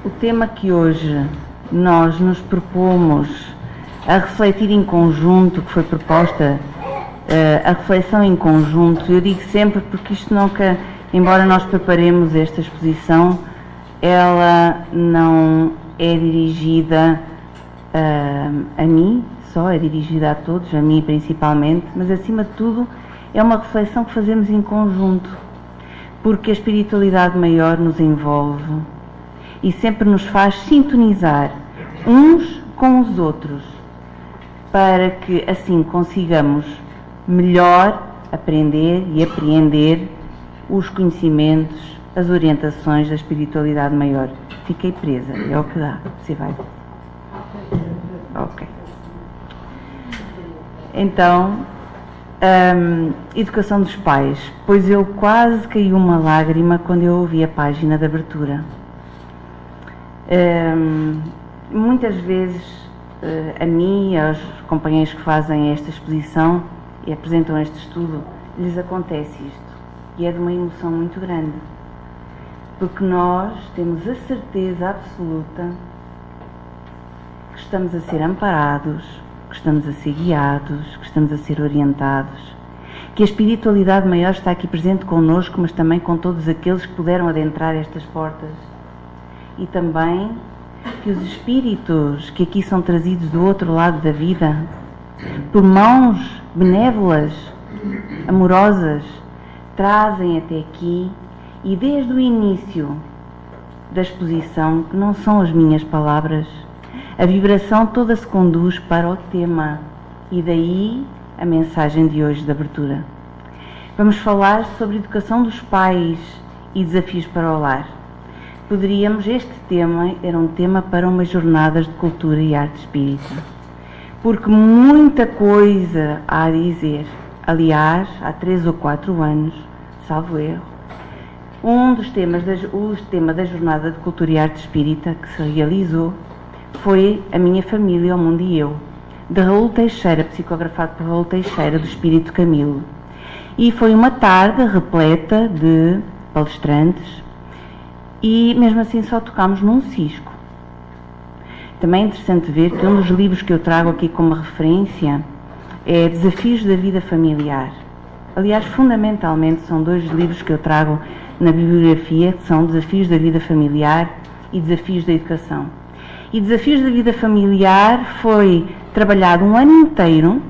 O tema que hoje nós nos propomos a refletir em conjunto, que foi proposta a reflexão em conjunto, eu digo sempre porque isto nunca, embora nós preparemos esta exposição, ela não é dirigida a mim só, é dirigida a todos, a mim principalmente, mas acima de tudo é uma reflexão que fazemos em conjunto, porque a espiritualidade maior nos envolve e sempre nos faz sintonizar uns com os outros, para que assim consigamos melhor aprender e apreender os conhecimentos, as orientações da espiritualidade maior. Fiquei presa, é o que dá. Você vai? Ok. Então, educação dos pais. Pois eu quase caí uma lágrima quando eu ouvi a página de abertura. Muitas vezes, a mim e aos companheiros que fazem esta exposição e apresentam este estudo, lhes acontece isto. E é de uma emoção muito grande. Porque nós temos a certeza absoluta que estamos a ser amparados, que estamos a ser guiados, que estamos a ser orientados, que a espiritualidade maior está aqui presente connosco, mas também com todos aqueles que puderam adentrar estas portas. E também que os espíritos que aqui são trazidos do outro lado da vida, por mãos benévolas, amorosas, trazem até aqui, e desde o início da exposição, que não são as minhas palavras, a vibração toda se conduz para o tema, e daí a mensagem de hoje de abertura. Vamos falar sobre educação dos pais e desafios para o lar. Este tema era um tema para umas jornadas de cultura e arte espírita, porque muita coisa há a dizer. Aliás, há 3 ou 4 anos, salvo erro, o tema da jornada de cultura e arte espírita que se realizou foi A Minha Família, o Mundo e Eu, de Raul Teixeira, psicografado por Raul Teixeira, do Espírito Camilo. E foi uma tarde repleta de palestrantes e mesmo assim só tocámos num cisco. Também é interessante ver que um dos livros que eu trago aqui como referência é Desafios da Vida Familiar. Aliás, fundamentalmente são 2 livros que eu trago na bibliografia, que são Desafios da Vida Familiar e Desafios da Educação. E Desafios da Vida Familiar foi trabalhado um ano inteiro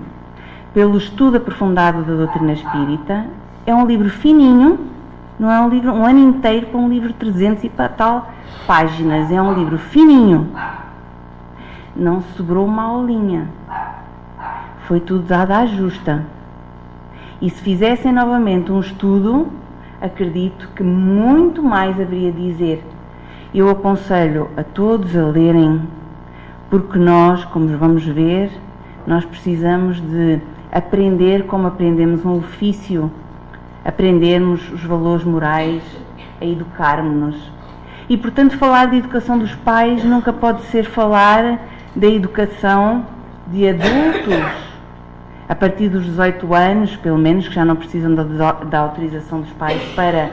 pelo estudo aprofundado da doutrina espírita. É um livro fininho, não é um livro, um ano inteiro para um livro de 300 e para tal páginas, é um livro fininho. Não sobrou uma aulinha, foi tudo dado à justa. E se fizessem novamente um estudo, acredito que muito mais haveria a dizer. Eu aconselho a todos a lerem, porque nós, como vamos ver, nós precisamos de aprender como aprendemos um ofício, aprendermos os valores morais, a educarmos-nos. E, portanto, falar de educação dos pais nunca pode ser falar da educação de adultos, a partir dos 18 anos, pelo menos, que já não precisam da autorização dos pais para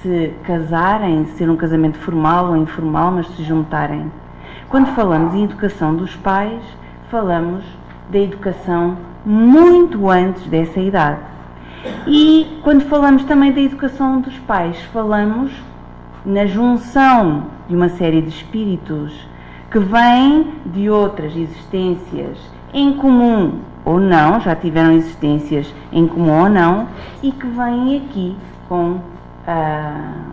se casarem, ser um casamento formal ou informal, mas se juntarem. Quando falamos em educação dos pais, falamos da educação muito antes dessa idade. E quando falamos também da educação dos pais, falamos na junção de uma série de espíritos que vêm de outras existências em comum ou não, já tiveram existências em comum ou não, e que vêm aqui com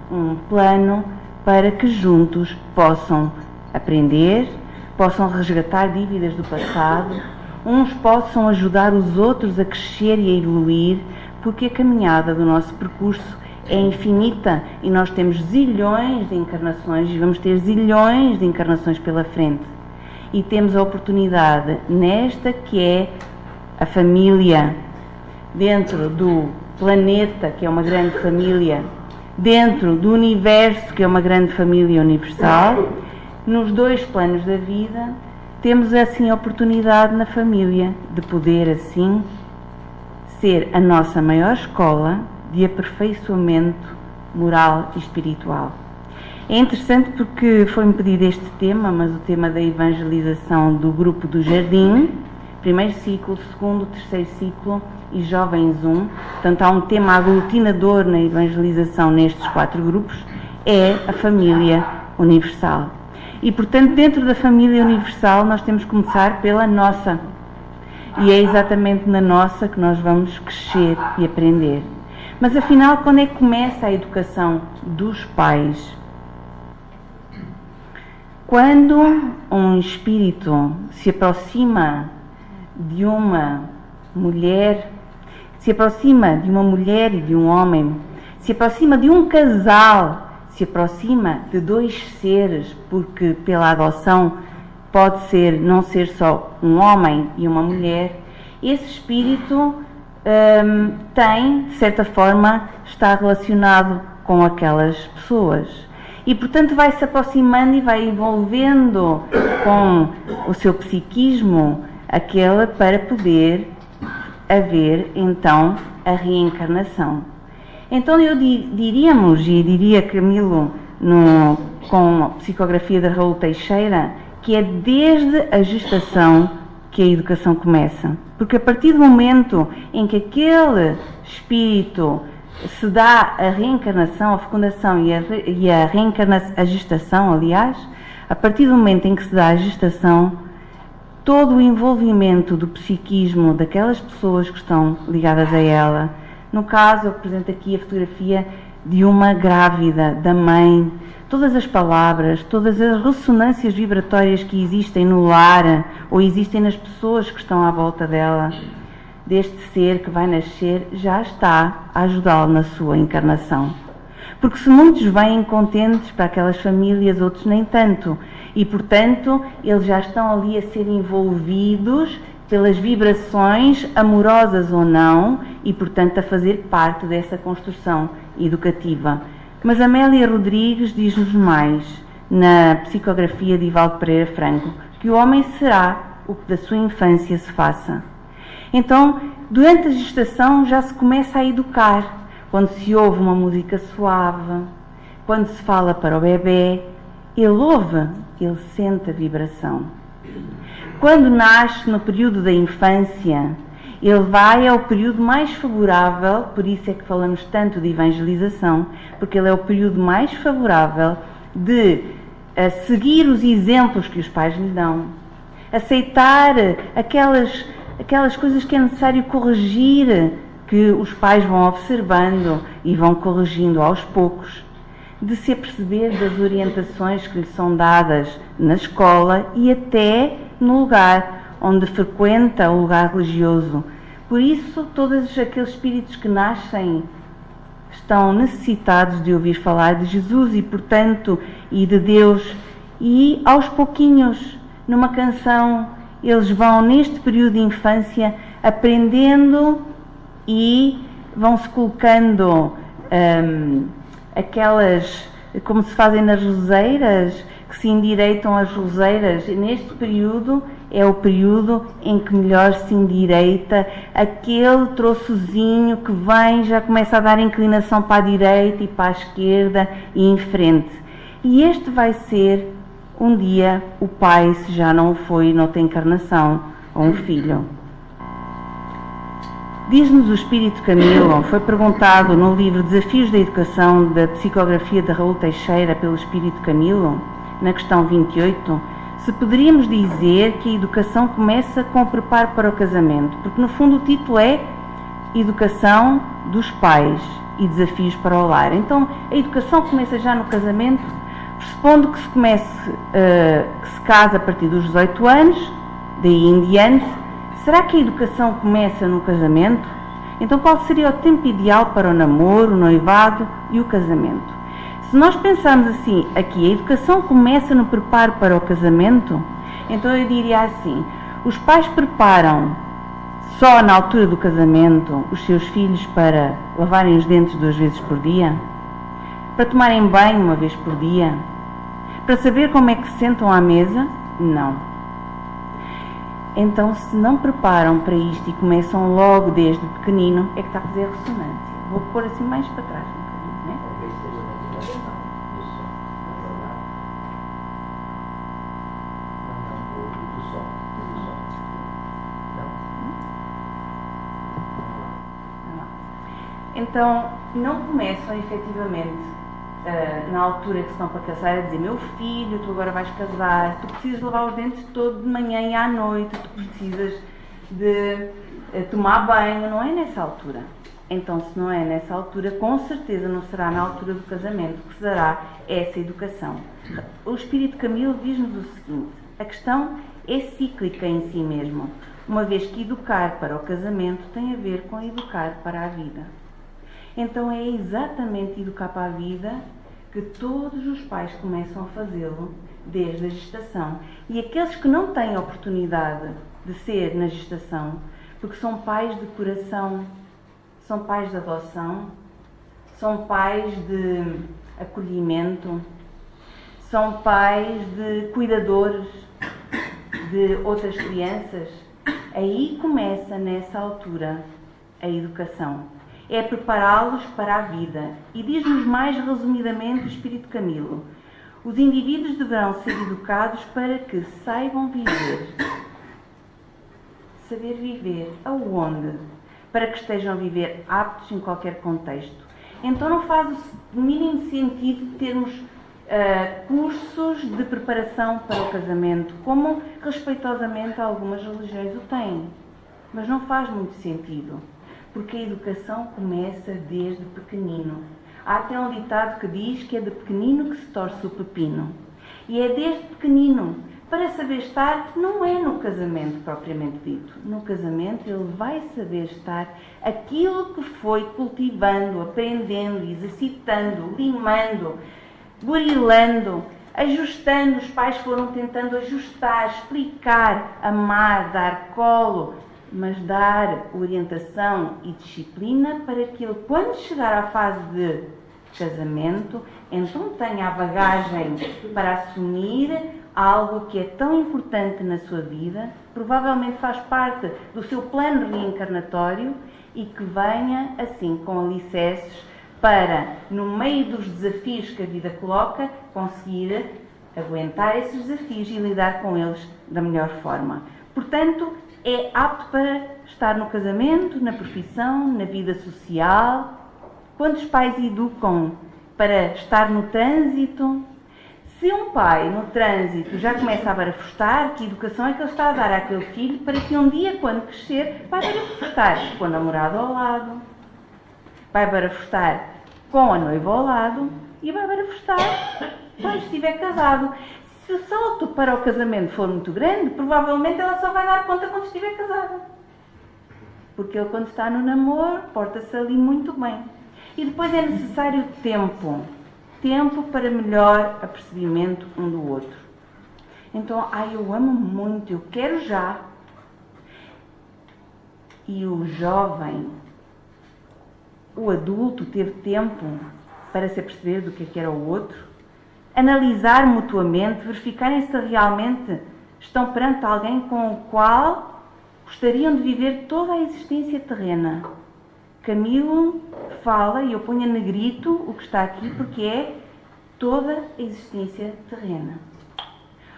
um plano para que juntos possam aprender, possam resgatar dívidas do passado, uns possam ajudar os outros a crescer e a evoluir, porque a caminhada do nosso percurso é infinita e nós temos zilhões de encarnações e vamos ter zilhões de encarnações pela frente. E temos a oportunidade nesta que é a família, dentro do planeta, que é uma grande família, dentro do universo, que é uma grande família universal, nos 2 planos da vida, temos assim a oportunidade na família de poder assim ser a nossa maior escola de aperfeiçoamento moral e espiritual. É interessante porque foi-me pedido este tema, mas o tema da evangelização do grupo do Jardim, primeiro ciclo, segundo, terceiro ciclo e Jovens 1. Portanto, há um tema aglutinador na evangelização nestes 4 grupos, é a família universal. E, portanto, dentro da família universal nós temos que começar pela nossa. E é exatamente na nossa que nós vamos crescer e aprender. Mas, afinal, quando é que começa a educação dos pais? Quando um espírito se aproxima de uma mulher, se aproxima de uma mulher e de um homem, se aproxima de um casal, se aproxima de 2 seres, porque pela adoção pode ser, não ser só um homem e uma mulher, esse espírito tem, de certa forma, está relacionado com aquelas pessoas. E, portanto, vai se aproximando e vai envolvendo com o seu psiquismo aquela para poder haver, então, a reencarnação. Então, diria Camilo, com a psicografia de Raul Teixeira, que é desde a gestação que a educação começa. Porque a partir do momento em que aquele espírito se dá a reencarnação, a fecundação a gestação, aliás, a partir do momento em que se dá a gestação, todo o envolvimento do psiquismo daquelas pessoas que estão ligadas a ela. No caso, eu apresento aqui a fotografia de uma grávida, da mãe, todas as palavras, todas as ressonâncias vibratórias que existem no lar ou existem nas pessoas que estão à volta dela, deste ser que vai nascer, já está a ajudá-lo na sua encarnação. Porque se muitos vêm contentes para aquelas famílias, outros nem tanto. E, portanto, eles já estão ali a ser envolvidos pelas vibrações, amorosas ou não, e, portanto, a fazer parte dessa construção educativa. Mas Amélia Rodrigues diz-nos mais, na psicografia de Ivaldo Pereira Franco, que o homem será o que da sua infância se faça. Então, durante a gestação já se começa a educar, quando se ouve uma música suave, quando se fala para o bebê, ele ouve, ele sente a vibração. Quando nasce no período da infância, ele vai ao período mais favorável, por isso é que falamos tanto de evangelização, porque ele é o período mais favorável de seguir os exemplos que os pais lhe dão, aceitar aquelas coisas que é necessário corrigir, que os pais vão observando e vão corrigindo aos poucos, de se aperceber das orientações que lhe são dadas na escola e até no lugar onde frequenta o lugar religioso. Por isso, todos aqueles espíritos que nascem estão necessitados de ouvir falar de Jesus e, portanto, e de Deus. E, aos pouquinhos, numa canção, eles vão, neste período de infância, aprendendo e vão-se colocando aquelas, como se fazem nas roseiras, que se endireitam as roseiras. Neste período é o período em que melhor se endireita aquele troçozinho que vem, já começa a dar inclinação para a direita e para a esquerda e em frente. E este vai ser um dia o pai, se já não foi noutra encarnação, ou um filho. Diz-nos o Espírito Camilo, foi perguntado no livro Desafios da Educação, da psicografia de Raul Teixeira pelo Espírito Camilo, na questão 28, se poderíamos dizer que a educação começa com o preparo para o casamento, porque no fundo o título é Educação dos Pais e Desafios para o Lar. Então a educação começa já no casamento, pressupondo que se casa a partir dos 18 anos, daí em diante. Será que a educação começa no casamento? Então qual seria o tempo ideal para o namoro, o noivado e o casamento? Se nós pensarmos assim, aqui a educação começa no preparo para o casamento, então eu diria assim, os pais preparam só na altura do casamento os seus filhos para lavarem os dentes 2 vezes por dia, para tomarem banho 1 vez por dia, para saber como é que se sentam à mesa? Não. Então, se não preparam para isto e começam logo desde pequenino, é que está a fazer ressonância. Vou pôr assim mais para trás um bocadinho, né? Então, não começam efetivamente na altura que se estão para casar a dizer: meu filho, tu agora vais casar, tu precisas lavar os dentes todo de manhã e à noite, tu precisas de tomar banho. Não é nessa altura. Então, se não é nessa altura, com certeza não será na altura do casamento que se dará essa educação. O Espírito Camilo diz-nos o seguinte: a questão é cíclica em si mesmo, uma vez que educar para o casamento tem a ver com educar para a vida. Então é exatamente educar para a vida que todos os pais começam a fazê-lo desde a gestação. E aqueles que não têm a oportunidade de ser na gestação, porque são pais de coração, são pais de adoção, são pais de acolhimento, são pais de cuidadores de outras crianças, aí começa nessa altura a educação. É prepará-los para a vida. E diz-nos mais resumidamente o Espírito Camilo: os indivíduos deverão ser educados para que saibam viver. Saber viver aonde? Para que estejam a viver aptos em qualquer contexto. Então não faz o mínimo sentido termos cursos de preparação para o casamento, como respeitosamente algumas religiões o têm. Mas não faz muito sentido, porque a educação começa desde pequenino. Há até um ditado que diz que é de pequenino que se torce o pepino. E é desde pequenino. Para saber estar, não é no casamento propriamente dito. No casamento ele vai saber estar aquilo que foi cultivando, aprendendo, exercitando, limando, burilando, ajustando. Os pais foram tentando ajustar, explicar, amar, dar colo, mas dar orientação e disciplina para que ele, quando chegar à fase de casamento, então tenha a bagagem para assumir algo que é tão importante na sua vida, provavelmente faz parte do seu plano reencarnatório, e que venha assim com alicerces para, no meio dos desafios que a vida coloca, conseguir aguentar esses desafios e lidar com eles da melhor forma. Portanto, é apto para estar no casamento, na profissão, na vida social. Quantos pais educam para estar no trânsito? Se um pai no trânsito já começa a barafustar, que educação é que ele está a dar àquele filho para que um dia, quando crescer, vai barafustar com a namorada ao lado, vai barafustar com a noiva ao lado e vai barafustar quando estiver casado. Se o salto para o casamento for muito grande, provavelmente ela só vai dar conta quando estiver casada. Porque ele, quando está no namoro, porta-se ali muito bem. E depois é necessário tempo. Tempo para melhor apercebimento um do outro. Então, eu amo muito, eu quero já. E o jovem, o adulto, teve tempo para se aperceber do que era o outro, analisar mutuamente, verificarem se realmente estão perante alguém com o qual gostariam de viver toda a existência terrena. Camilo fala, e eu ponho a negrito o que está aqui, porque é toda a existência terrena.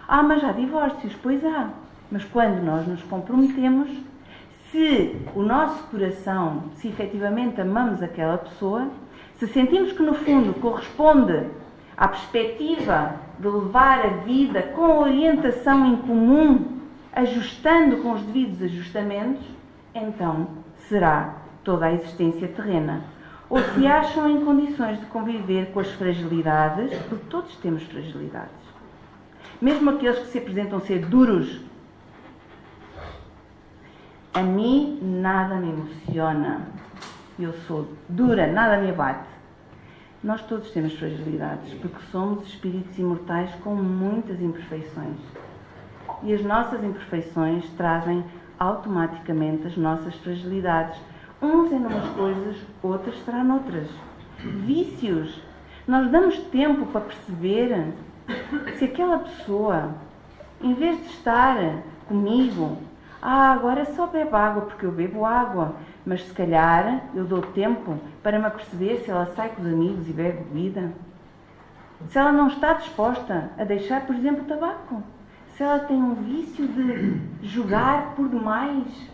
Mas há divórcios, pois há. Mas quando nós nos comprometemos, se o nosso coração, se efetivamente amamos aquela pessoa, se sentimos que no fundo corresponde à perspectiva de levar a vida com orientação em comum, ajustando com os devidos ajustamentos, então será toda a existência terrena. Ou se acham em condições de conviver com as fragilidades, porque todos temos fragilidades. Mesmo aqueles que se apresentam ser duros. A mim nada me emociona. Eu sou dura, nada me abate. Nós todos temos fragilidades, porque somos espíritos imortais com muitas imperfeições. E as nossas imperfeições trazem automaticamente as nossas fragilidades. Uns é numas coisas, outras será noutras. Vícios. Nós damos tempo para perceber se aquela pessoa, em vez de estar comigo, agora só bebo água porque eu bebo água, mas se calhar eu dou tempo para me aperceber se ela sai com os amigos e bebe bebida. Se ela não está disposta a deixar, por exemplo, o tabaco. Se ela tem um vício de jogar por demais.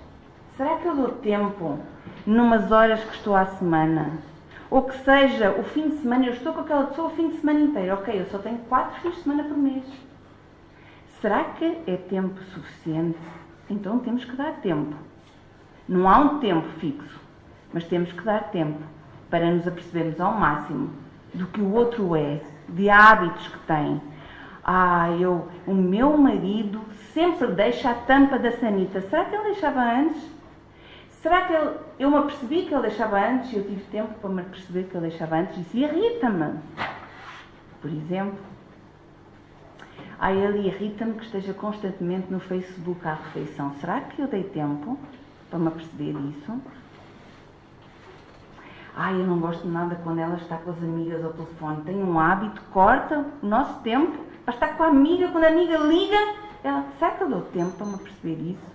Será que eu dou tempo numas horas que estou à semana? Ou que seja, o fim de semana, eu estou com aquela pessoa o fim de semana inteiro. Ok, eu só tenho 4 fins de semana por mês. Será que é tempo suficiente? Então temos que dar tempo. Não há um tempo fixo, mas temos que dar tempo para nos apercebermos ao máximo do que o outro é, de hábitos que tem. O meu marido sempre deixa a tampa da sanita. Será que ele deixava antes? Será que eu me apercebi que ele deixava antes e eu tive tempo para me perceber que ele deixava antes? Isso irrita-me. Por exemplo, ele irrita-me que esteja constantemente no Facebook à refeição. Será que eu dei tempo para me aperceber disso? Eu não gosto de nada quando ela está com as amigas ao telefone. Tem um hábito, corta o nosso tempo para estar com a amiga. Quando a amiga liga, será que eu dou tempo para me aperceber isso?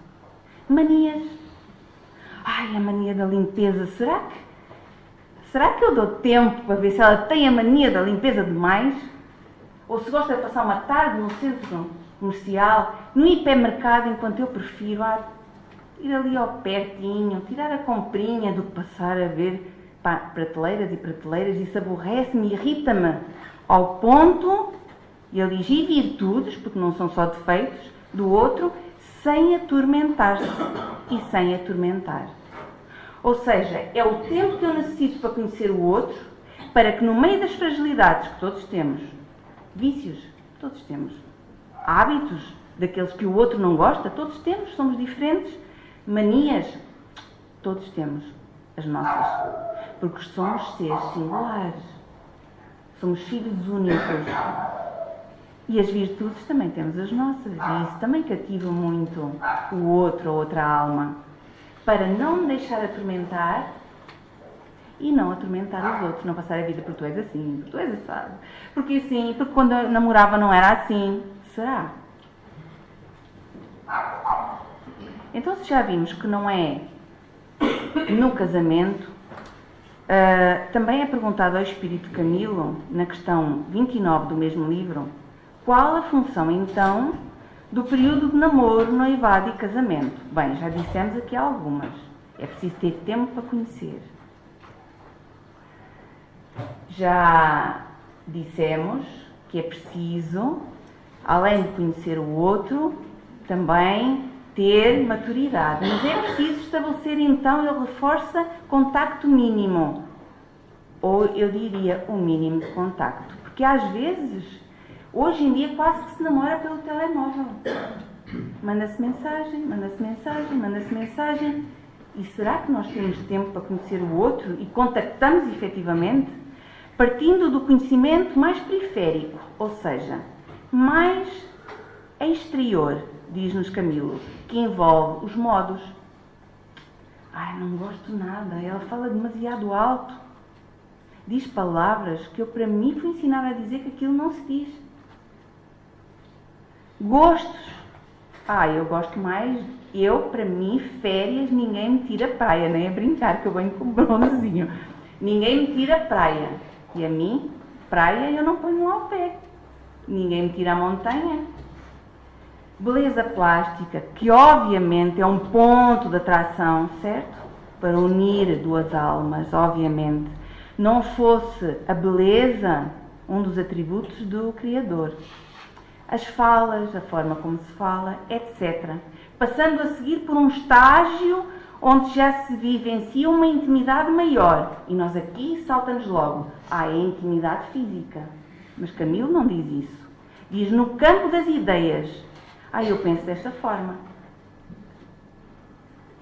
Manias. A mania da limpeza. Será que eu dou tempo para ver se ela tem a mania da limpeza demais? Ou se gosta de passar uma tarde no centro comercial, no hipermercado, enquanto eu prefiro ir ali ao pertinho, tirar a comprinha do que passar a ver prateleiras e prateleiras. Isso aborrece-me, irrita-me, ao ponto de elegir virtudes, porque não são só defeitos, do outro, sem atormentar-se e sem atormentar. Ou seja, é o tempo que eu necessito para conhecer o outro, para que no meio das fragilidades que todos temos, vícios, todos temos, hábitos daqueles que o outro não gosta, todos temos, somos diferentes, manias, todos temos as nossas, porque somos seres singulares, somos filhos únicos. E as virtudes também temos as nossas, e isso também cativa muito o outro, a outra alma, para não me deixar atormentar e não atormentar os outros, não passar a vida porque tu és assim, porque tu és assado, porque assim, porque quando eu namorava não era assim. Será? Então, se já vimos que não é no casamento, também é perguntado ao Espírito Camilo, na questão 29 do mesmo livro, qual a função, então, do período de namoro, noivado e casamento? Bem, já dissemos aqui algumas. É preciso ter tempo para conhecer. Já dissemos que é preciso, além de conhecer o outro, também ter maturidade. Mas é preciso estabelecer, então, ele reforça contacto mínimo. Ou eu diria, o mínimo de contacto. Porque às vezes, hoje em dia, quase que se namora pelo telemóvel. Manda-se mensagem, manda-se mensagem, manda-se mensagem. E será que nós temos tempo para conhecer o outro e contactamos efetivamente? Partindo do conhecimento mais periférico, ou seja, mais exterior, diz-nos Camilo, que envolve os modos. Não gosto nada, ela fala demasiado alto. Diz palavras que eu, para mim, fui ensinada a dizer que aquilo não se diz. Gostos. Eu gosto mais. Para mim, férias, ninguém me tira a praia, nem a brincar, que eu venho com bronzezinho. Ninguém me tira a praia. E a mim, praia, eu não ponho lá o pé. Ninguém me tira a montanha. Beleza plástica, que obviamente é um ponto de atração, certo? Para unir duas almas, obviamente. Não fosse a beleza um dos atributos do Criador. As falas, a forma como se fala, etc. Passando a seguir por um estágio onde já se vivencia uma intimidade maior. E nós aqui saltamos logo. É a intimidade física. Mas Camilo não diz isso. Diz no campo das ideias. Eu penso desta forma.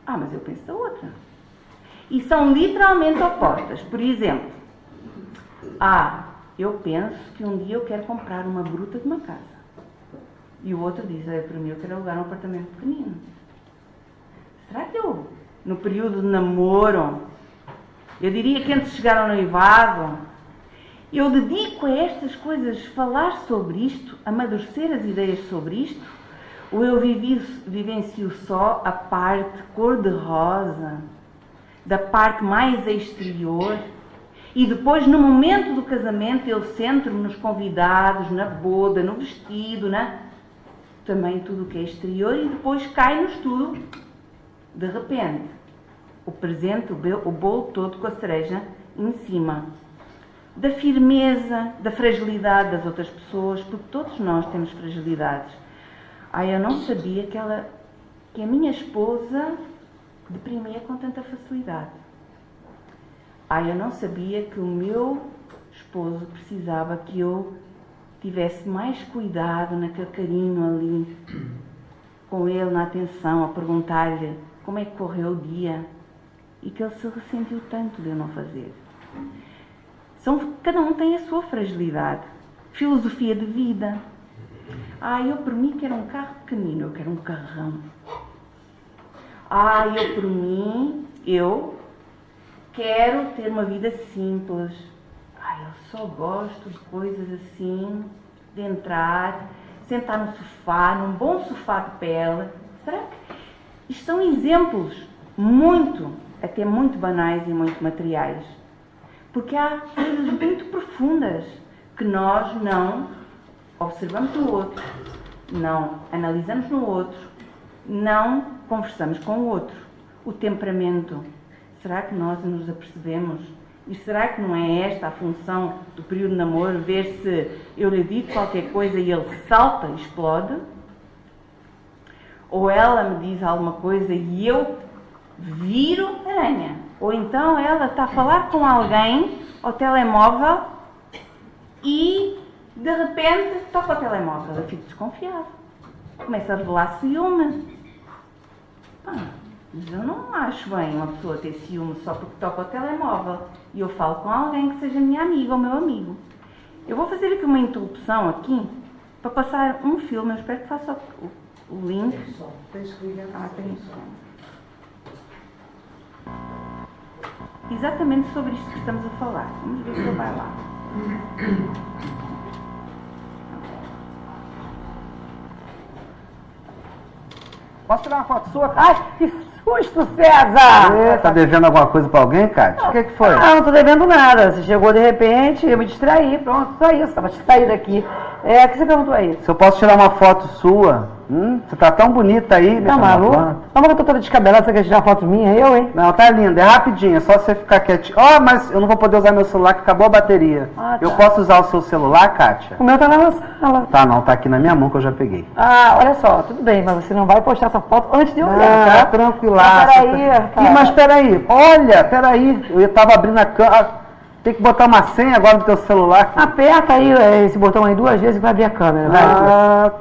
Mas eu penso da outra. E são literalmente opostas. Por exemplo, eu penso que um dia eu quero comprar uma bruta de uma casa. E o outro diz, para mim eu quero alugar um apartamento pequenino. Será que eu, no período de namoro, eu diria que antes de chegar ao noivado, eu dedico a estas coisas, falar sobre isto, amadurecer as ideias sobre isto, ou eu vivencio só a parte cor-de-rosa, da parte mais exterior, e depois, no momento do casamento, eu centro-me nos convidados, na boda, no vestido, também tudo o que é exterior, e depois cai-nos tudo De repente, o presente, o bolo todo com a cereja em cima. Da firmeza, da fragilidade das outras pessoas, porque todos nós temos fragilidades. Eu não sabia que a minha esposa deprimia com tanta facilidade. Eu não sabia que o meu esposo precisava que eu tivesse mais cuidado, naquele carinho ali, com ele, na atenção, a perguntar-lhe como é que correu o dia, e que ele se ressentiu tanto de eu não fazer. Cada um tem a sua fragilidade. Filosofia de vida. Eu por mim quero um carro pequenino, eu quero um carrão. Eu por mim, eu quero ter uma vida simples. Eu só gosto de coisas assim, de entrar, sentar no sofá, num bom sofá de pele. Será que isto são exemplos até muito banais e muito materiais? Porque há coisas muito profundas que nós não observamos no outro, não analisamos no outro, não conversamos com o outro. O temperamento. Será que nós nos apercebemos? E será que não é esta a função do período de namoro? Ver se eu lhe digo qualquer coisa e ele salta e explode? Ou ela me diz alguma coisa e eu viro aranha? Ou então ela está a falar com alguém ao telemóvel e de repente toca o telemóvel. Eu fico desconfiado. Começa a revelar ciúme. Mas eu não acho bem uma pessoa ter ciúme só porque toca o telemóvel e eu falo com alguém que seja minha amiga ou meu amigo. Eu vou fazer aqui uma interrupção aqui para passar um filme. Eu espero que faça o link. Tens que ligar. Tem som. Exatamente sobre isto que estamos a falar. Vamos ver se ele vai lá. Posso tirar uma foto sua? Que susto, César! Tá devendo alguma coisa pra alguém, Kátia? O que foi? Não tô devendo nada. Você chegou de repente, eu me distraí. Pronto, só isso. Tava distraída aqui. O que você perguntou aí? Se eu posso tirar uma foto sua? Você tá tão bonita aí. Tá maluco? Não, eu tô toda descabelada. Você quer tirar foto minha? Eu, hein? Não, tá linda. É rapidinho. É só você ficar quietinho. Mas eu não vou poder usar meu celular que acabou a bateria. Tá. Eu posso usar o seu celular, Kátia? O meu tá lá na sala. Tá, não. Tá aqui na minha mão que eu já peguei. Olha só. Tudo bem, mas você não vai postar essa foto antes de eu olhar, tá? Tranquilaço. Mas peraí. Olha, peraí. Eu tava abrindo a câmera. Tem que botar uma senha agora no teu celular. Aperta aí esse botão aí 2 vezes e vai abrir a câmera.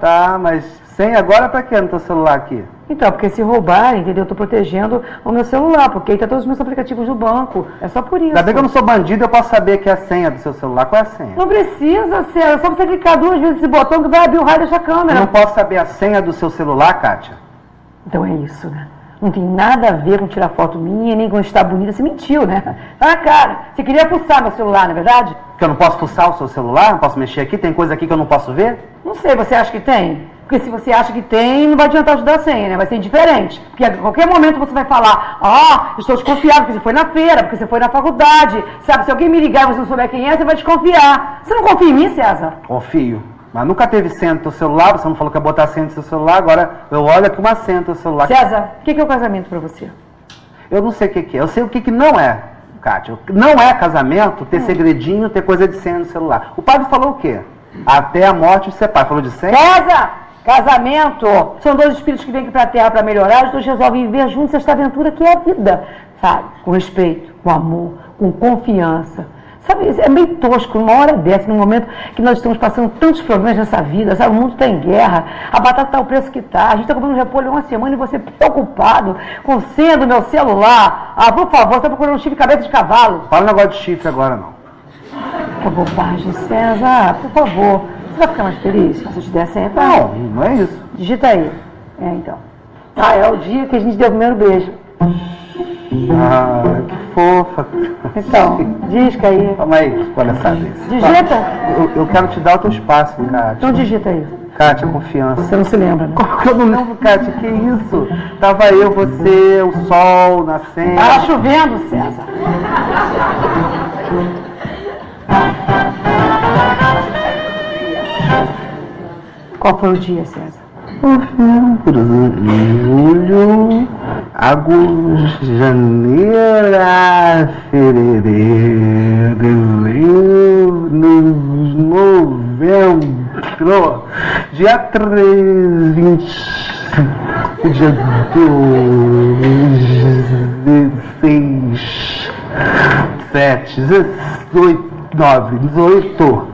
Tá. Mas senha agora pra quê no teu celular aqui? Então, porque se roubar, entendeu? Eu tô protegendo o meu celular, porque aí tá todos os meus aplicativos do banco. É só por isso. Ainda bem que eu não sou bandido, eu posso saber que é a senha do seu celular. Qual é a senha? Não precisa, César. É só você clicar 2 vezes esse botão que vai abrir o raio dessa câmera. Eu não posso saber a senha do seu celular, Kátia? Então é isso, né? Não tem nada a ver com tirar foto minha, nem com estar bonita. Você mentiu, né? Tá, cara. Você queria fuçar meu celular, não é verdade? Que eu não posso fuçar o seu celular? Não posso mexer aqui? Tem coisa aqui que eu não posso ver? Não sei, você acha que tem? Porque se você acha que tem, não vai adiantar te dar a senha, né? Vai ser indiferente. Porque a qualquer momento você vai falar, estou desconfiado porque você foi na feira, porque você foi na faculdade. Sabe, se alguém me ligar e você não souber quem é, você vai desconfiar. Você não confia em mim, César? Confio. Mas nunca teve senha no teu celular, você não falou que ia botar senha no seu celular, agora eu olho aqui uma senha no teu celular. César, o que é o casamento pra você? Eu não sei o que é. Eu sei o que não é, Kátia. Não é casamento ter segredinho, ter coisa de senha no celular. O padre falou o quê? Até a morte os separa. Falou de senha? César! Casamento! São 2 espíritos que vêm aqui pra Terra pra melhorar, os 2 resolvem viver juntos esta aventura que é a vida. Sabe? Com respeito, com amor, com confiança. Sabe, é meio tosco, numa hora dessa, num momento que nós estamos passando tantos problemas nessa vida, sabe, o mundo está em guerra, a batata está o preço que está, a gente está comprando repolho há uma semana e você preocupado com senha do meu celular. Por favor, você está procurando um chifre de cabeça de cavalo. Fala um negócio de chifre agora, não. Que bobagem, César, por favor. Você vai ficar mais feliz se eu te der a senha? Não, não é isso. Digita aí. Então. É o dia que a gente deu o primeiro beijo. Que fofa. Então, disca aí. Calma aí, olha essa vez. Digita. Eu quero te dar o teu espaço, Kátia. Então digita aí. Kátia, confiança. Você não se lembra, né? Como que eu não lembro, Kátia? Que isso? Tava eu, você, o sol, nascendo. Tava chovendo, César. Qual foi o dia, César? Julho. agosto, janeiro, fevereiro, novembro, dia 13, 25, dia 2, 16, 7, 18, 9,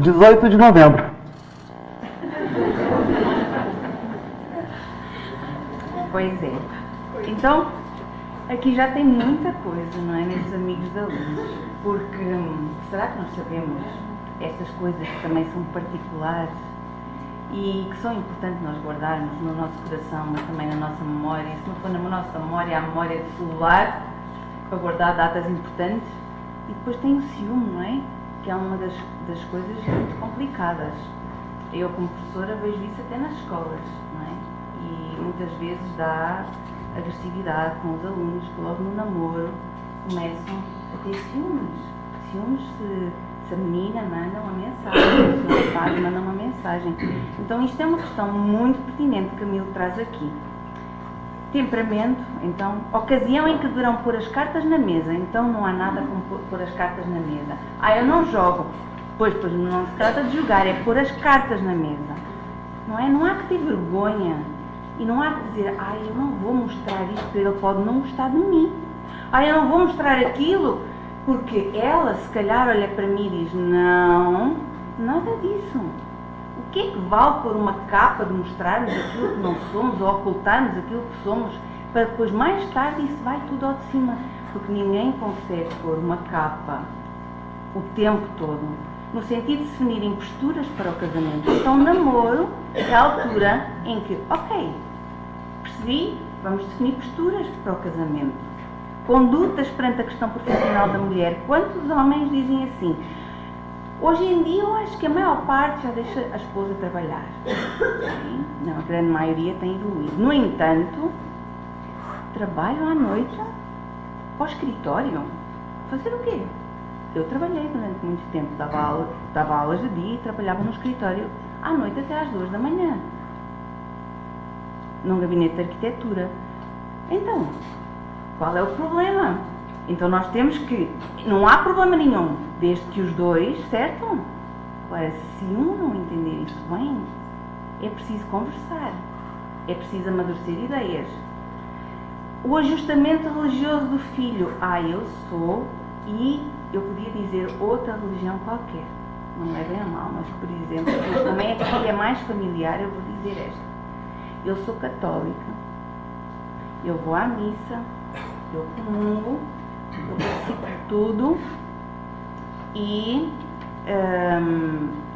18 de novembro. Pois é. Então, aqui já tem muita coisa, não é, nesses amigos da luz, porque será que nós sabemos estas coisas que também são particulares e que são importantes nós guardarmos no nosso coração, mas também na nossa memória? E se não for na nossa memória, a memória do celular, para guardar datas importantes. E depois tem o ciúme, não é? Que é uma das coisas muito complicadas. Eu, como professora, vejo isso até nas escolas, não é? E muitas vezes dá agressividade com os alunos que logo no namoro começam a ter ciúmes. Ciúmes se a menina manda uma mensagem, se o rapaz manda uma mensagem. Então isto é uma questão muito pertinente que Camilo traz aqui. Temperamento, então, ocasião em que deverão pôr as cartas na mesa. Então não há nada como pôr as cartas na mesa. Eu não jogo. Pois não se trata de jogar, é pôr as cartas na mesa. Não é? Não há que ter vergonha. E não há que dizer, eu não vou mostrar isto porque ele pode não gostar de mim. Eu não vou mostrar aquilo porque ela, se calhar, olha para mim e diz, não, nada disso. O que é que vale pôr uma capa de mostrarmos aquilo que não somos ou ocultarmos aquilo que somos para depois, mais tarde, isso vai tudo ao de cima? Porque ninguém consegue pôr uma capa o tempo todo, no sentido de definirem posturas para o casamento. Então, o namoro é a altura em que, ok, percebi, vamos definir posturas para o casamento. Condutas perante a questão profissional da mulher. Quantos homens dizem assim? Hoje em dia eu acho que a maior parte já deixa a esposa trabalhar. Sim, não, a grande maioria tem evoluído. No entanto, trabalho à noite para o escritório. Fazer o quê? Eu trabalhei durante muito tempo, dava aulas de dia e trabalhava no escritório à noite até às 2 da manhã. Num gabinete de arquitetura. Então, qual é o problema? Então nós temos que, não há problema nenhum, desde que os dois, certo? Agora, se um não entender isso bem, é preciso conversar, é preciso amadurecer ideias. O ajustamento religioso do filho. Eu sou, e eu podia dizer outra religião qualquer, não me levem a mal, mas por exemplo, como é que é mais familiar, eu vou dizer esta. Eu sou católica, eu vou à missa, eu comungo, eu participo de tudo e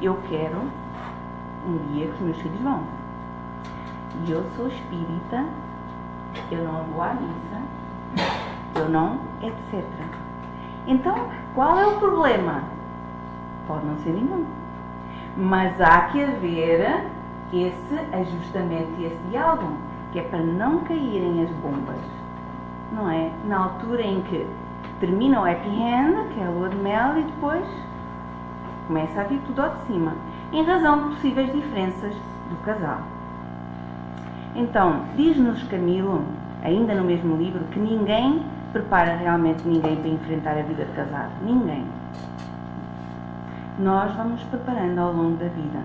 eu quero um dia que os meus filhos vão. E eu sou espírita, eu não vou à missa, eu não, etc. Então, qual é o problema? Pode não ser nenhum. Mas há que haver esse ajustamento e esse diálogo, que é para não caírem as bombas. Não é? Na altura em que termina o happy end, que é a lua de mel, e depois começa a vir tudo ao de cima, em razão de possíveis diferenças do casal. Então, diz-nos Camilo, ainda no mesmo livro, que ninguém prepara realmente ninguém para enfrentar a vida de casado. Ninguém. Nós vamos preparando ao longo da vida,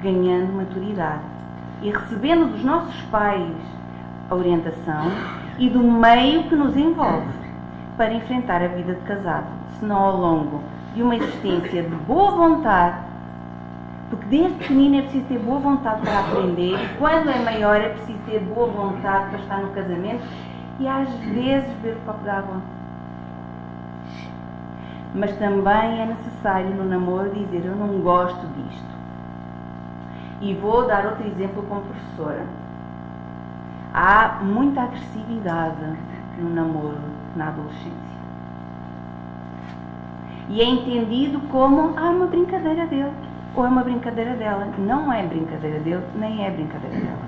ganhando maturidade e recebendo dos nossos pais a orientação e do meio que nos envolve para enfrentar a vida de casado, senão ao longo de uma existência de boa vontade, porque desde pequenino é preciso ter boa vontade para aprender, e quando é maior é preciso ter boa vontade para estar no casamento e às vezes beber um copo de água. Mas também é necessário no namoro dizer, eu não gosto disto. E vou dar outro exemplo como professora. Há muita agressividade no namoro, na adolescência. E é entendido como, é uma brincadeira dele, ou é uma brincadeira dela. Não é brincadeira dele, nem é brincadeira dela.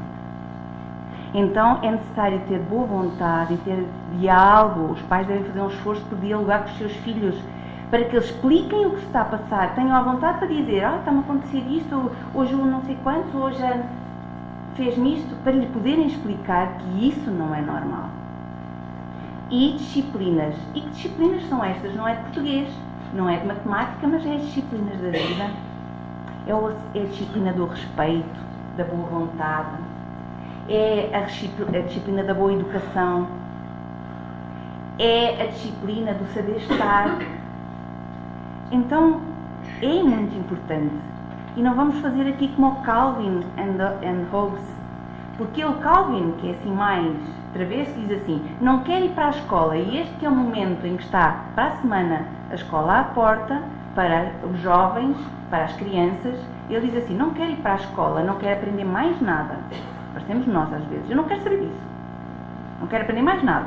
Então é necessário ter boa vontade e ter diálogo. Os pais devem fazer um esforço por dialogar com os seus filhos, para que eles expliquem o que se está a passar, tenham a vontade para dizer, está-me a acontecer isto, hoje o não sei quantos, hoje fez-me isto, para lhe poderem explicar que isso não é normal. e disciplinas. E que disciplinas são estas? Não é de português, não é de matemática, mas é disciplinas da vida. É a disciplina do respeito, da boa vontade, é a disciplina da boa educação, é a disciplina do saber estar. Então, é muito importante. E não vamos fazer aqui como o Calvin and Hobbes, porque o Calvin, que é assim mais travesso, diz assim: não quer ir para a escola, e este que é o momento em que está para a semana a escola à porta, para os jovens, para as crianças. Ele diz assim: não quero ir para a escola, não quero aprender mais nada. Parecemos nós às vezes. Eu não quero saber disso. Não quero aprender mais nada.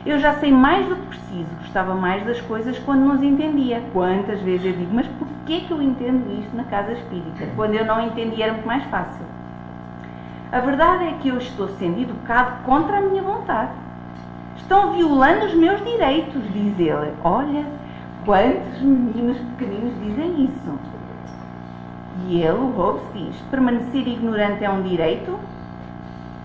Eu já sei mais do que preciso. Gostava mais das coisas quando não as entendia. Quantas vezes eu digo: mas porquê que eu entendo isto na casa espírita? Quando eu não entendia era muito mais fácil. A verdade é que eu estou sendo educado contra a minha vontade. Estão violando os meus direitos, diz ele. Olha, quantos meninos pequeninos dizem isso? E ele, o Hobbes, diz: permanecer ignorante é um direito?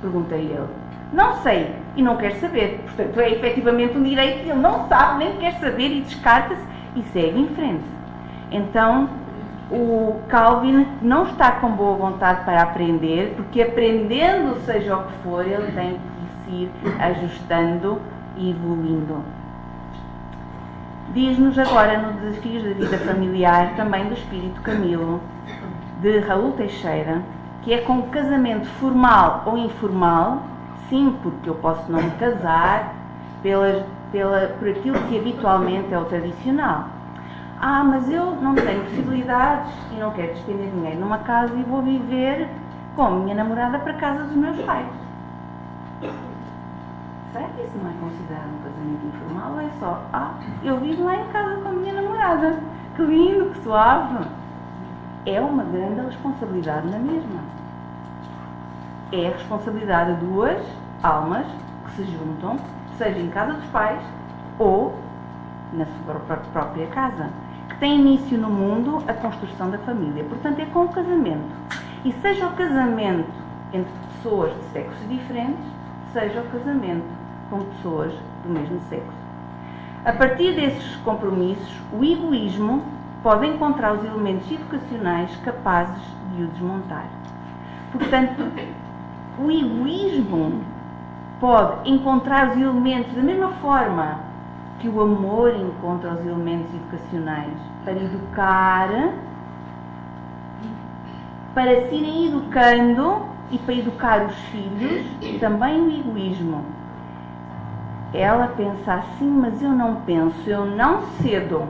Pergunta ele. Não sei e não quer saber. Portanto, é efetivamente um direito e ele não sabe, nem quer saber e descarta-se e segue em frente. Então, o Calvin não está com boa vontade para aprender, porque aprendendo, seja o que for, ele tem que se ir ajustando e evoluindo. Diz-nos agora no Desafios da Vida Familiar, também do Espírito Camilo, de Raul Teixeira, que é com o casamento formal ou informal. Sim, porque eu posso não me casar por aquilo que habitualmente é o tradicional. Ah, mas eu não tenho possibilidades e não quero despender dinheiro numa casa e vou viver com a minha namorada para a casa dos meus pais. Será que isso não é considerado um casamento informal ou é só: eu vivo lá em casa com a minha namorada, que lindo, que suave? É uma grande responsabilidade na mesma. É a responsabilidade de duas almas que se juntam, seja em casa dos pais ou na sua própria casa, que tem início no mundo a construção da família. Portanto, é com o casamento. E seja o casamento entre pessoas de sexos diferentes, seja o casamento com pessoas do mesmo sexo. A partir desses compromissos, o egoísmo pode encontrar os elementos educacionais capazes de o desmontar. Portanto, o egoísmo pode encontrar os elementos da mesma forma que o amor encontra os elementos educacionais para educar, para se irem educando e para educar os filhos. Também o egoísmo. Ela pensa assim, mas eu não penso, eu não cedo.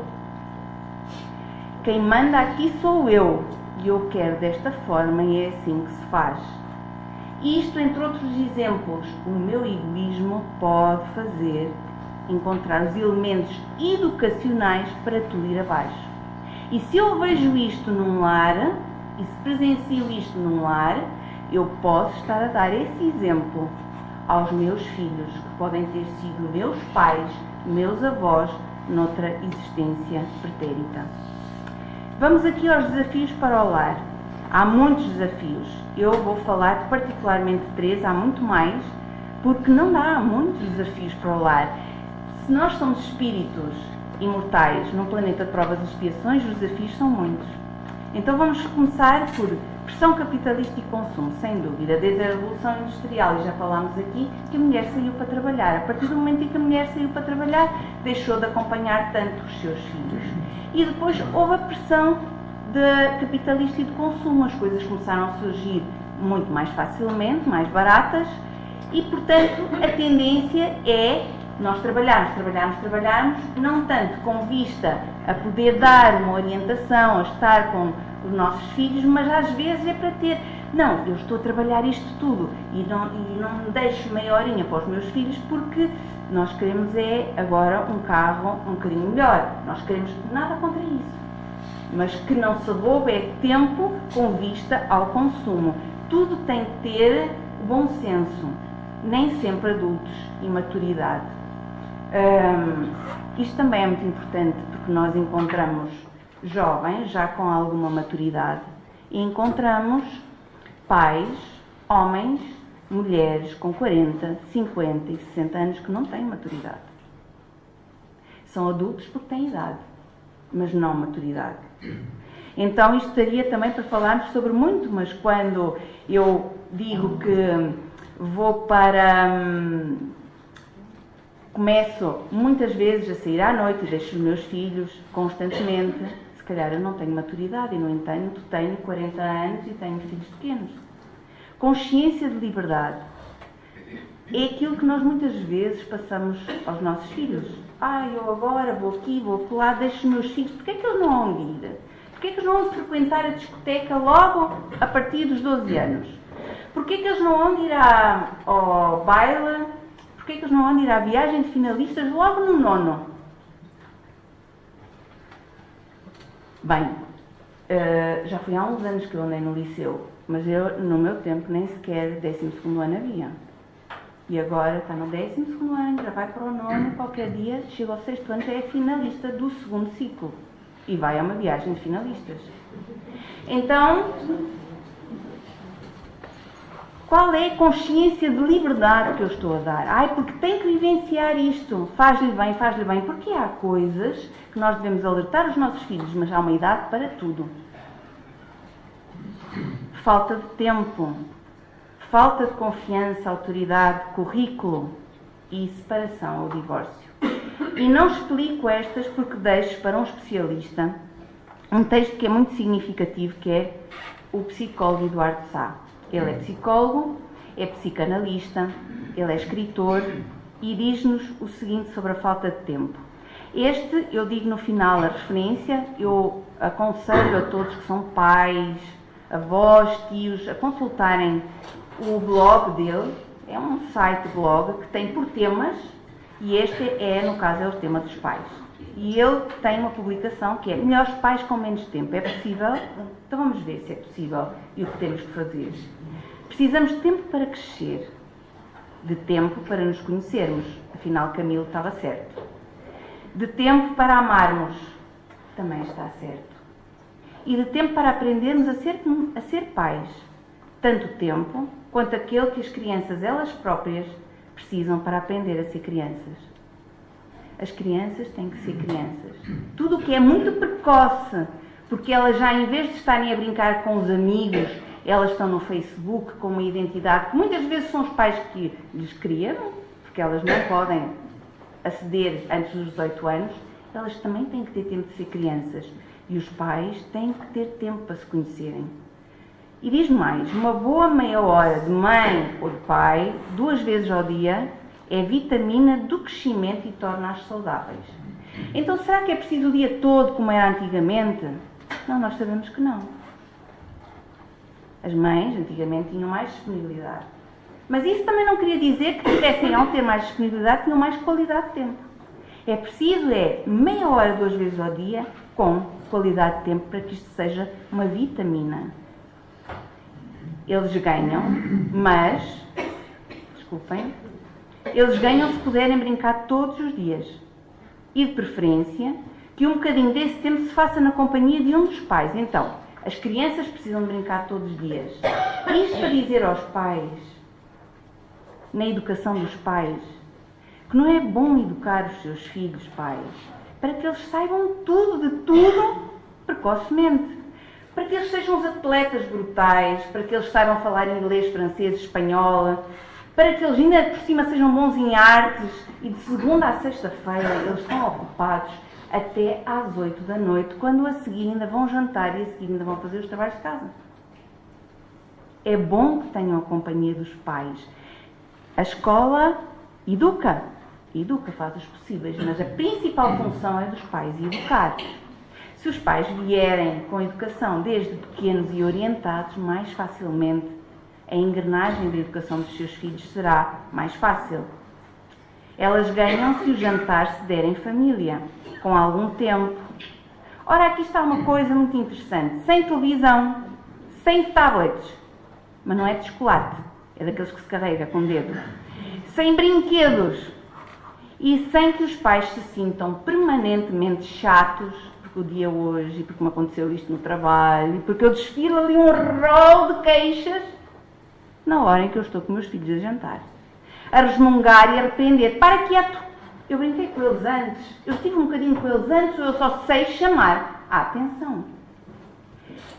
Quem manda aqui sou eu e eu quero desta forma e é assim que se faz. Isto, entre outros exemplos, o meu egoísmo pode fazer encontrar os elementos educacionais para tudo ir abaixo. E se eu vejo isto num lar, e se presencio isto num lar, eu posso estar a dar esse exemplo aos meus filhos, que podem ter sido meus pais, meus avós, noutra existência pretérita. Vamos aqui aos desafios para o lar. Há muitos desafios. Eu vou falar particularmente de 3, há muito mais, porque não dá, há muitos desafios para o lar. Se nós somos espíritos imortais num planeta de provas e expiações, os desafios são muitos. Então vamos começar por pressão capitalista e consumo, sem dúvida. Desde a Revolução Industrial, e já falámos aqui, que a mulher saiu para trabalhar. A partir do momento em que a mulher saiu para trabalhar, deixou de acompanhar tanto os seus filhos. E depois houve a pressão capitalista e de consumo. As coisas começaram a surgir muito mais facilmente, mais baratas, e portanto a tendência é nós trabalharmos, não tanto com vista a poder dar uma orientação, a estar com os nossos filhos, mas às vezes é para ter, não, eu estou a trabalhar isto tudo e não me deixo meia horinha para os meus filhos, porque nós queremos agora um carro um bocadinho melhor. Nós queremos nada contra isso, mas que não se roube tempo com vista ao consumo. Tudo tem que ter bom senso, nem sempre adultos e maturidade. Isto também é muito importante, porque nós encontramos jovens já com alguma maturidade e encontramos pais, homens, mulheres com 40, 50 e 60 anos que não têm maturidade. São adultos porque têm idade, mas não maturidade. Então isto daria também para falarmos sobre muito, mas quando eu digo que vou para... começo muitas vezes a sair à noite e deixo os meus filhos constantemente, se calhar eu não tenho maturidade e, no entanto, tenho 40 anos e tenho filhos pequenos. Consciência de liberdade é aquilo que nós muitas vezes passamos aos nossos filhos. Eu agora vou aqui, vou lá, deixo os meus filhos. Porquê é que eles não vão ir? Porquê é que eles não vão frequentar a discoteca logo a partir dos 12 anos? Porquê é que eles não vão ir ao baile? Porquê é que eles não vão ir à viagem de finalistas logo no 9º? Bem, já foi há uns anos que eu andei no liceu, mas eu, no meu tempo, nem sequer 12º ano havia. E agora está no 12º ano, já vai para o 9º, qualquer dia, chega ao 6º ano, já é finalista do 2º ciclo. E vai a uma viagem de finalistas. Então, qual é a consciência de liberdade que eu estou a dar? Porque tem que vivenciar isto. Faz-lhe bem, faz-lhe bem. Porque há coisas que nós devemos alertar os nossos filhos, mas há uma idade para tudo. Falta de tempo. Falta de confiança, autoridade, currículo e separação ou divórcio. E não explico estas porque deixo para um especialista um texto que é muito significativo, que é o psicólogo Eduardo Sá. Ele é psicólogo, é psicanalista, ele é escritor e diz-nos o seguinte sobre a falta de tempo. Eu digo no final a referência, eu aconselho a todos que são pais, avós, tios, a consultarem o blog dele. É um site blog que tem por temas, e este é, no caso, é o tema dos pais. E ele tem uma publicação que é Melhores Pais com Menos Tempo. É possível? Então vamos ver se é possível e o que temos que fazer. Precisamos de tempo para crescer, de tempo para nos conhecermos. Afinal, Camilo estava certo. De tempo para amarmos. Também está certo. E de tempo para aprendermos a ser pais. Tanto tempo quanto aquele que as crianças, elas próprias, precisam para aprender a ser crianças. As crianças têm que ser crianças. Tudo o que é muito precoce, porque elas já, em vez de estarem a brincar com os amigos, elas estão no Facebook com uma identidade que muitas vezes são os pais que lhes criaram, porque elas não podem aceder antes dos 18 anos, elas também têm que ter tempo de ser crianças. E os pais têm que ter tempo para se conhecerem. E diz mais, uma boa meia hora de mãe ou de pai, 2 vezes ao dia, é vitamina do crescimento e torna-as saudáveis. Então, será que é preciso o dia todo como era antigamente? Não, nós sabemos que não. As mães, antigamente, tinham mais disponibilidade. Mas isso também não queria dizer que tivessem, ao ter mais disponibilidade, tinham mais qualidade de tempo. É preciso, meia hora 2 vezes ao dia, com qualidade de tempo, para que isto seja uma vitamina. Eles ganham, mas, desculpem, eles ganham se puderem brincar todos os dias. E, de preferência, que um bocadinho desse tempo se faça na companhia de um dos pais. Então, as crianças precisam de brincar todos os dias. Isto para dizer aos pais, na educação dos pais, que não é bom educar os seus filhos, pais, para que eles saibam tudo, de tudo, precocemente. Para que eles sejam os atletas brutais, para que eles saibam falar inglês, francês, espanhol, para que eles ainda por cima sejam bons em artes e de segunda à sexta-feira eles estão ocupados até às 8 da noite, quando a seguir ainda vão jantar e a seguir ainda vão fazer os trabalhos de casa. É bom que tenham a companhia dos pais. A escola educa, faz os possíveis, mas a principal função é dos pais, educar. Se os pais vierem com educação desde pequenos e orientados, mais facilmente a engrenagem da educação dos seus filhos será mais fácil. Elas ganham se o jantar se der em família, com algum tempo. Ora, aqui está uma coisa muito interessante. Sem televisão, sem tablets, mas não é de chocolate, é daqueles que se carrega com o dedo. Sem brinquedos e sem que os pais se sintam permanentemente chatos porque o dia hoje, e porque me aconteceu isto no trabalho, e porque eu desfilo ali um rol de queixas na hora em que eu estou com meus filhos a jantar. A resmungar e a arrepender. Para quieto! Eu brinquei com eles antes, eu estive um bocadinho com eles antes, eu só sei chamar a atenção.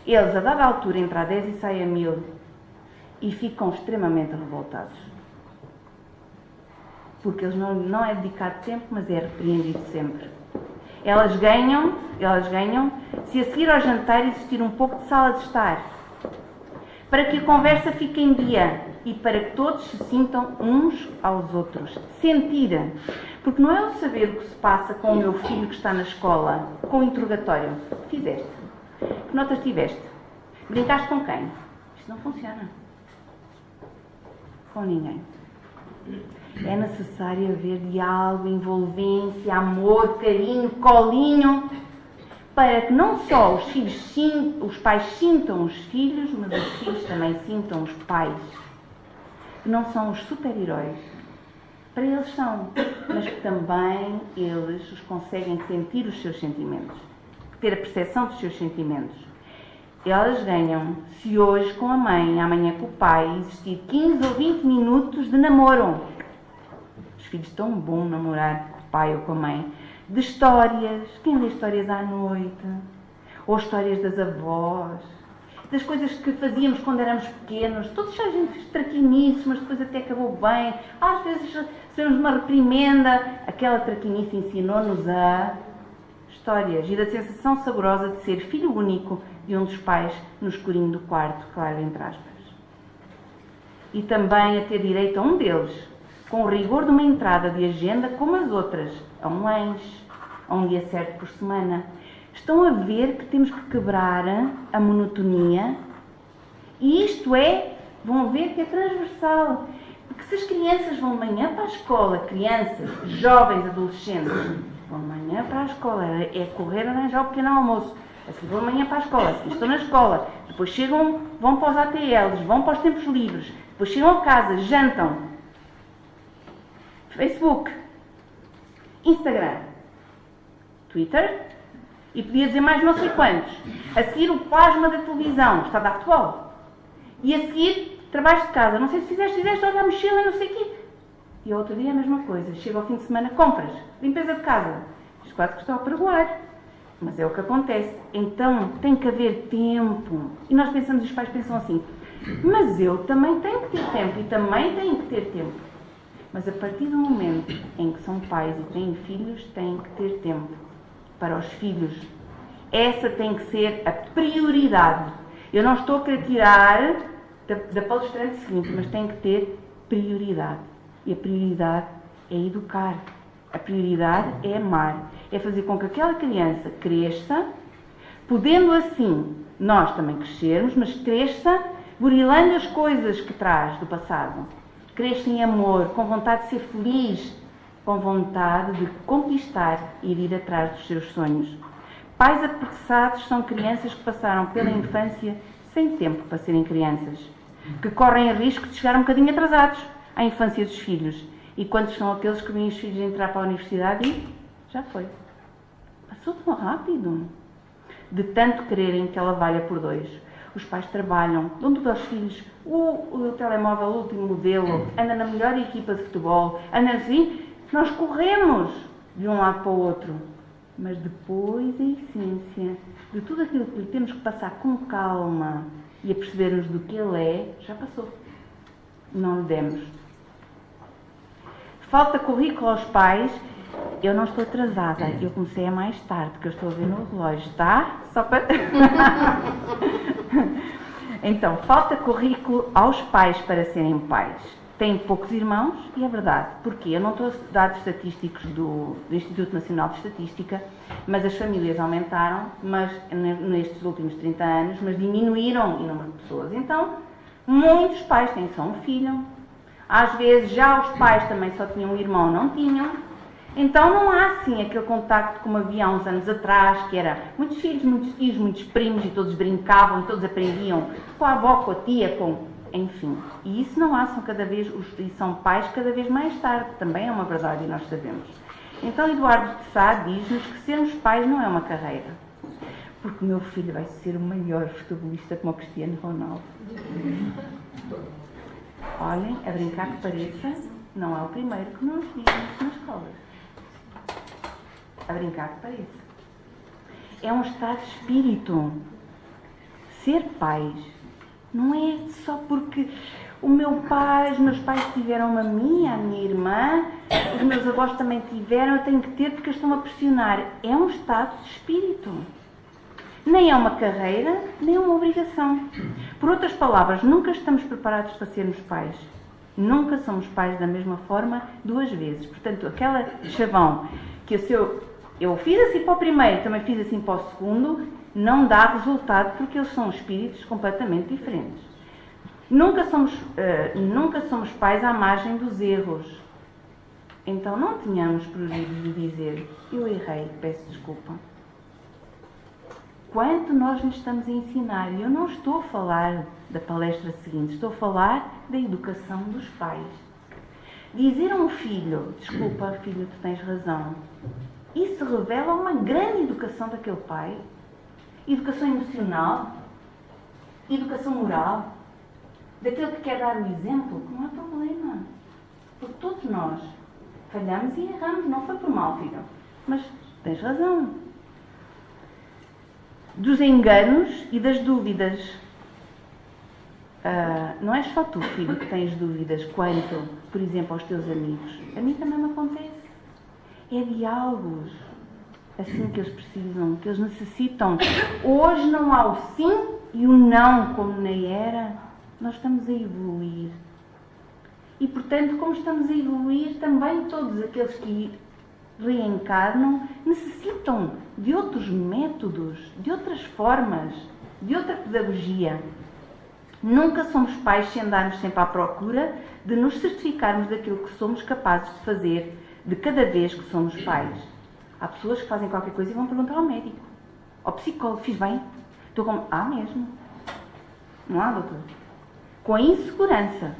Eles, a dada altura, entram a 10 e saem a 1000 e ficam extremamente revoltados. Porque eles não é dedicado tempo, mas é repreendido sempre. Elas ganham, se a seguir ao jantar existir um pouco de sala de estar, para que a conversa fique em dia e para que todos se sintam uns aos outros. Sentir. Porque não é o saber o que se passa com o meu filho que está na escola, com o interrogatório. O que fizeste? Que notas tiveste? Brincaste com quem? Isto não funciona. Com ninguém. É necessário haver diálogo, envolvência, amor, carinho, colinho, para que não só os pais sintam os filhos, mas os filhos também sintam os pais. Que não são os super-heróis. Para eles são, mas que também eles os conseguem sentir os seus sentimentos, ter a percepção dos seus sentimentos. Elas ganham se hoje com a mãe, amanhã com o pai, existir 15 ou 20 minutos de namoro. Os filhos tão bom namorar com o pai ou com a mãe. De histórias, quem lê histórias à noite, ou histórias das avós, das coisas que fazíamos quando éramos pequenos. Todos a gente fez traquinices, mas depois até acabou bem. Às vezes recebemos uma reprimenda. Aquela traquinice ensinou-nos a histórias e da sensação saborosa de ser filho único de um dos pais no escurinho do quarto, claro, entre aspas. E também a ter direito a um deles, com o rigor de uma entrada de agenda como as outras, a um lanche, a um dia certo por semana. Estão a ver que temos que quebrar a monotonia e isto vão ver que é transversal. Porque se as crianças vão de manhã para a escola, crianças, jovens, adolescentes, vão de manhã para a escola, é correr arranjar o pequeno almoço, a seguir vão de manhã para a escola, a seguir estão na escola, depois chegam, vão para os ATLs, vão para os tempos livres, depois chegam a casa, jantam. Facebook, Instagram, Twitter, e podia dizer mais não sei quantos. A seguir o plasma da televisão, está a dar futebol. E a seguir, trabalhos de casa, não sei se fizeste, olha a mochila e não sei o quê. E ao outro dia a mesma coisa, chega ao fim de semana, compras, limpeza de casa. Isto quase que estou a pergoar. Mas é o que acontece. Então tem que haver tempo. E nós pensamos, os pais pensam assim, mas eu também tenho que ter tempo e também tenho que ter tempo. Mas a partir do momento em que são pais e têm filhos, têm que ter tempo para os filhos. Essa tem que ser a prioridade. Eu não estou a querer tirar da palestrante seguinte, mas tem que ter prioridade. E a prioridade é educar. A prioridade é amar. É fazer com que aquela criança cresça, podendo assim nós também crescermos, mas cresça burilando as coisas que traz do passado. Cresça em amor, com vontade de ser feliz, com vontade de conquistar e de ir atrás dos seus sonhos. Pais apressados são crianças que passaram pela infância sem tempo para serem crianças, que correm o risco de chegar um bocadinho atrasados à infância dos filhos. E quantos são aqueles que veem os filhos entrar para a universidade e já foi. Passou tão rápido. De tanto quererem que ela valha por dois. Os pais trabalham, dão tudo aos filhos, o telemóvel, o último modelo, anda na melhor equipa de futebol, anda assim, nós corremos de um lado para o outro. Mas depois a essência de tudo aquilo que lhe temos que passar com calma e a percebermos do que ele é, já passou. Não lhe demos. Falta currículo aos pais. Eu não estou atrasada, eu comecei a mais tarde, que eu estou a ver no relógio, tá? Só para... Então, falta currículo aos pais para serem pais. Têm poucos irmãos, e é verdade. Porquê? Eu não estou a dados estatísticos do Instituto Nacional de Estatística, mas as famílias aumentaram, mas nestes últimos 30 anos, mas diminuíram o número de pessoas. Então, muitos pais têm só um filho. Às vezes, já os pais também só tinham um irmão, não tinham. Então não há assim aquele contacto como havia há uns anos atrás, que era muitos filhos, muitos tios, muitos primos, e todos brincavam, e todos aprendiam com a avó, com a tia, enfim. E isso não há, são pais cada vez mais tarde, também é uma verdade e nós sabemos. Então Eduardo de Sá diz-nos que sermos pais não é uma carreira, porque o meu filho vai ser o maior futebolista como o Cristiano Ronaldo. Olhem, a brincar que pareça, não é o primeiro que nos diz nas escolas. a brincar que parece. É um estado de espírito. Ser pais não é só porque os meus pais tiveram a minha irmã, os meus avós também tiveram, eu tenho que ter porque eles estão a pressionar. É um estado de espírito. Nem é uma carreira, nem é uma obrigação. Por outras palavras, nunca estamos preparados para sermos pais. Nunca somos pais da mesma forma 2 vezes. Portanto, aquela chavão que eu fiz assim para o primeiro, também fiz assim para o segundo, não dá resultado porque eles são espíritos completamente diferentes. Nunca somos pais à margem dos erros. Então não tenhamos prurido de dizer, eu errei, peço desculpa. Quanto nós lhes estamos a ensinar, e eu não estou a falar da palestra seguinte, estou a falar da educação dos pais. Dizer a um filho, desculpa filho, tu tens razão, isso revela uma grande educação daquele pai. Educação emocional, educação moral, daquele que quer dar o exemplo, que não há problema. Porque todos nós falhamos e erramos, não foi por mal, filho, mas tens razão. Dos enganos e das dúvidas. Não és só tu, filho, que tens dúvidas quanto, por exemplo, aos teus amigos. A mim também me acontece. É diálogos assim que eles precisam, que eles necessitam. Hoje não há o sim e o não, como na era. Nós estamos a evoluir. E, portanto, como estamos a evoluir, também todos aqueles que reencarnam necessitam de outros métodos, de outras formas, de outra pedagogia. Nunca somos pais se andarmos sempre à procura de nos certificarmos daquilo que somos capazes de fazer de cada vez que somos pais. Há pessoas que fazem qualquer coisa e vão perguntar ao médico, ao psicólogo, fiz bem? Estou com... mesmo? Não há, doutor? Com a insegurança.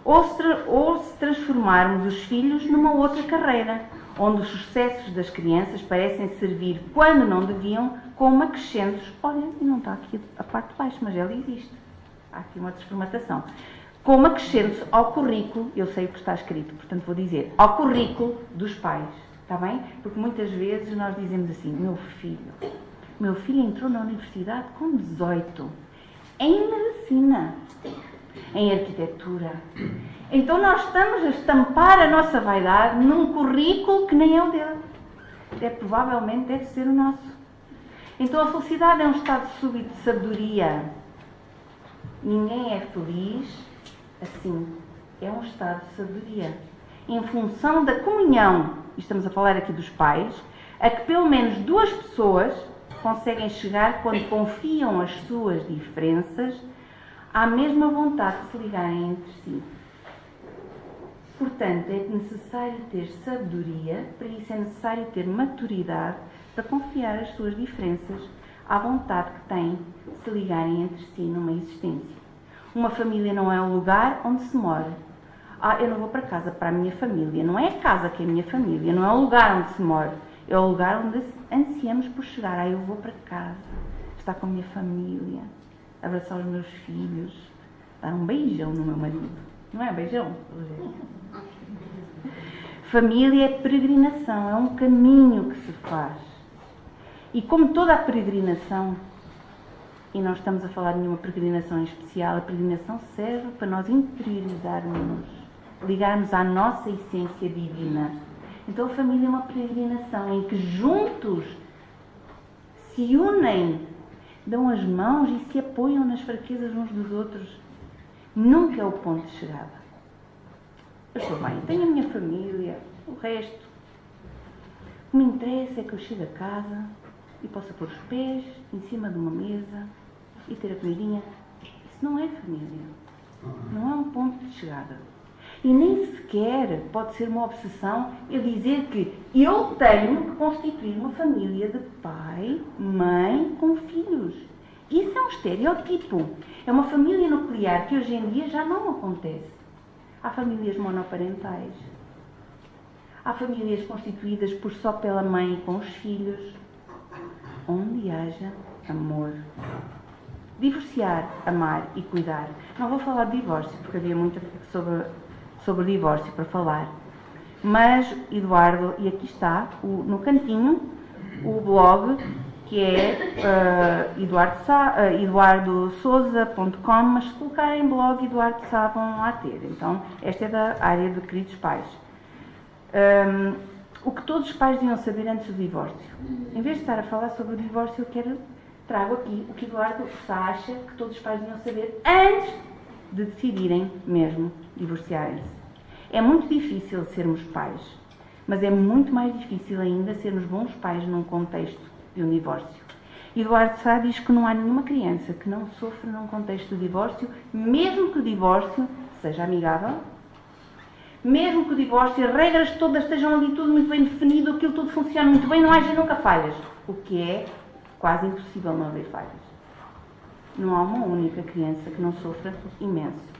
Ou se transformarmos os filhos numa outra carreira, onde os sucessos das crianças parecem servir, quando não deviam, como acrescentos. Olha, e não está aqui a parte de baixo, mas ela existe. Há aqui uma transformação. Como acrescentos ao currículo, eu sei o que está escrito, portanto vou dizer, ao currículo dos pais. Está bem? Porque muitas vezes nós dizemos assim, meu filho entrou na universidade com 18, em medicina, em arquitetura. Então nós estamos a estampar a nossa vaidade num currículo que nem é o dele. Provavelmente deve ser o nosso. Então a felicidade é um estado súbito de sabedoria. Ninguém é feliz assim. É um estado de sabedoria. Em função da comunhão, e estamos a falar aqui dos pais, a que pelo menos 2 pessoas conseguem chegar quando confiam as suas diferenças à mesma vontade de se ligarem entre si. Portanto, é necessário ter sabedoria, para isso é necessário ter maturidade para confiar as suas diferenças à vontade que têm de se ligarem entre si numa existência. Uma família não é um lugar onde se mora. Eu não vou para casa, para a minha família. Não é a casa que é a minha família, não é o lugar onde se mora. É o lugar onde ansiamos por chegar. Eu vou para casa, estar com a minha família, abraçar os meus filhos, dar um beijão no meu marido. Não é beijão? Família é peregrinação, é um caminho que se faz. E como toda a peregrinação, e não estamos a falar de nenhuma peregrinação em especial, a peregrinação serve para nós interiorizarmos, ligarmos à nossa essência divina. Então a família é uma peregrinação em que juntos se unem, dão as mãos e se apoiam nas fraquezas uns dos outros. Nunca é o ponto de chegada. Eu estou bem, tenho a minha família, o resto. O que me interessa é que eu chegue a casa e possa pôr os pés em cima de uma mesa e ter a comidinha. Isso não é família. Não é um ponto de chegada. E nem sequer pode ser uma obsessão eu dizer que eu tenho que constituir uma família de pai, mãe com filhos. Isso é um estereótipo. É uma família nuclear que hoje em dia já não acontece. Há famílias monoparentais. Há famílias constituídas por só pela mãe e com os filhos. Onde haja amor. Divorciar, amar e cuidar. Não vou falar de divórcio, porque havia muito sobre divórcio para falar. Mas, Eduardo, e aqui está, no cantinho, o blog, que é eduardosouza.com, mas se colocarem blog Eduardo Sá vão lá ter. Então, esta é da área de queridos pais. O que todos os pais deviam saber antes do divórcio. Em vez de estar a falar sobre o divórcio, eu trago aqui o que Eduardo Sá acha que todos os pais deviam saber antes de decidirem mesmo divorciarem-se. É muito difícil sermos pais, mas é muito mais difícil ainda sermos bons pais num contexto de um divórcio. Eduardo Sá diz que não há nenhuma criança que não sofra num contexto de divórcio, mesmo que o divórcio seja amigável, mesmo que o divórcio, as regras todas estejam ali tudo muito bem definido, aquilo tudo funciona muito bem, não haja nunca falhas, o que é quase impossível não haver falhas. Não há uma única criança que não sofra imenso.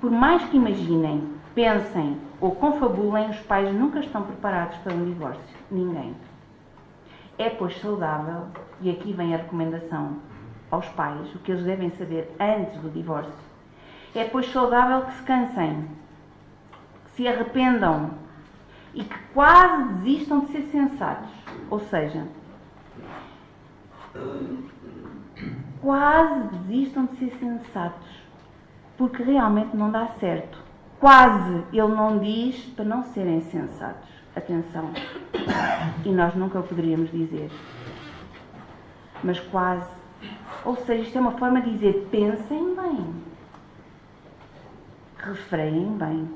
Por mais que imaginem, pensem ou confabulem, os pais nunca estão preparados para um divórcio. Ninguém. É, pois, saudável, e aqui vem a recomendação aos pais, o que eles devem saber antes do divórcio. É, pois, saudável que se cansem, que se arrependam e que quase desistam de ser sensatos. Ou seja, quase desistam de ser sensatos, porque realmente não dá certo. Quase, ele não diz para não serem sensatos. Atenção. E nós nunca o poderíamos dizer. Mas quase. Ou seja, isto é uma forma de dizer, pensem bem. Refreiem bem.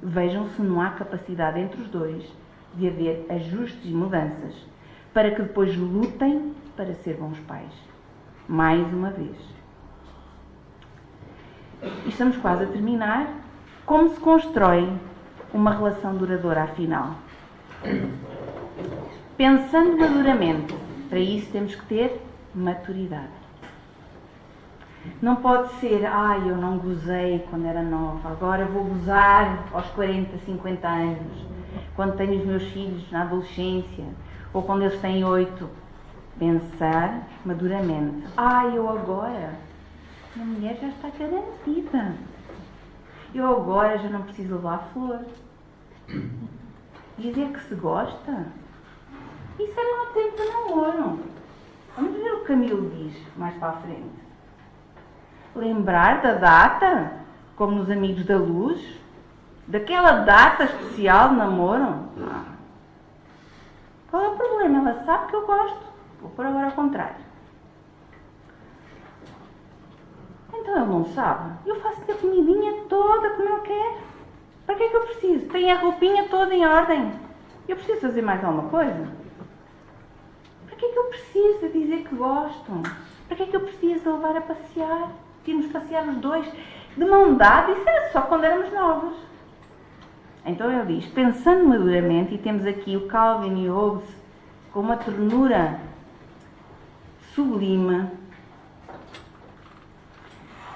Vejam se não há capacidade entre os dois de haver ajustes e mudanças, para que depois lutem para ser bons pais. Mais uma vez. E estamos quase a terminar. Como se constrói uma relação duradoura, afinal? Pensando maduramente. Para isso temos que ter maturidade. Não pode ser, eu não gozei quando era nova, agora vou gozar aos 40, 50 anos, quando tenho os meus filhos na adolescência, ou quando eles têm 8. Pensar maduramente. Eu agora, a mulher já está garantida. Eu agora já não preciso levar flor. Dizer que se gosta. Isso era no tempo do namoro. Vamos ver o que Camilo diz mais para a frente. Lembrar da data, como nos Amigos da Luz, daquela data especial de namoro. Qual é o problema? Ela sabe que eu gosto. Vou pôr agora ao contrário. Então ele não sabe. Eu faço-lhe a comidinha toda como ele quer. Para que é que eu preciso? Tem a roupinha toda em ordem. Eu preciso fazer mais alguma coisa? Para que é que eu preciso de dizer que gosto? Para que é que eu preciso de levar a passear? Tínhamos passear os dois de mão dada. Isso era só quando éramos novos. Então ele diz, pensando maduramente, e temos aqui o Calvin e o Hobbes com uma ternura sublime.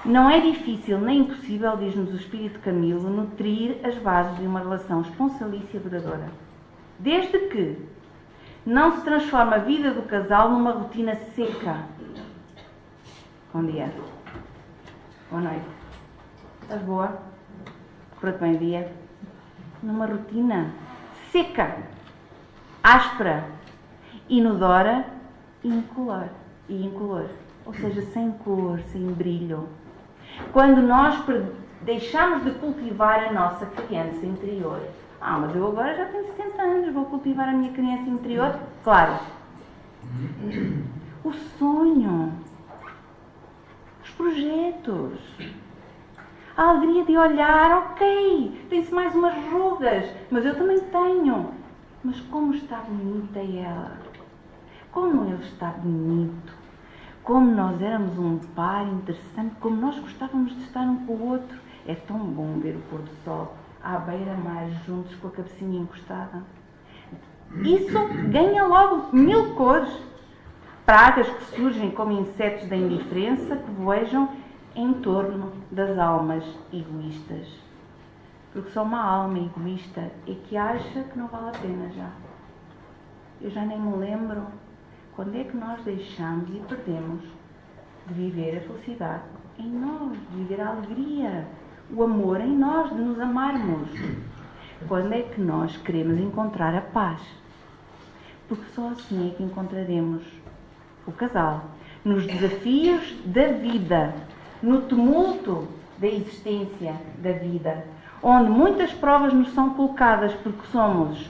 Não é difícil nem impossível, diz-nos o Espírito Camilo, nutrir as bases de uma relação esponsalícia duradoura. Desde que não se transforma a vida do casal numa rotina seca. Bom dia. Boa noite. Estás boa? Correu-te bem o dia? Numa rotina seca, áspera, inodora e incolor. Ou seja, sem cor, sem brilho. Quando nós deixamos de cultivar a nossa criança interior. Mas eu agora já tenho 70 anos, vou cultivar a minha criança interior? Claro. O sonho. Os projetos. A alegria de olhar, ok, tem-se mais umas rugas, mas eu também tenho. Mas como está bonita ela. Como ele está bonito. Como nós éramos um par interessante, como nós gostávamos de estar um com o outro. É tão bom ver o pôr do sol à beira-mar juntos com a cabecinha encostada. Isso ganha logo 1000 cores. Pragas que surgem como insetos da indiferença que voejam em torno das almas egoístas. Porque só uma alma egoísta é que acha que não vale a pena já. Eu já nem me lembro. Quando é que nós deixamos e perdemos de viver a felicidade em nós, de viver a alegria, o amor em nós, de nos amarmos? Quando é que nós queremos encontrar a paz? Porque só assim é que encontraremos o casal. Nos desafios da vida, no tumulto da existência da vida, onde muitas provas nos são colocadas porque somos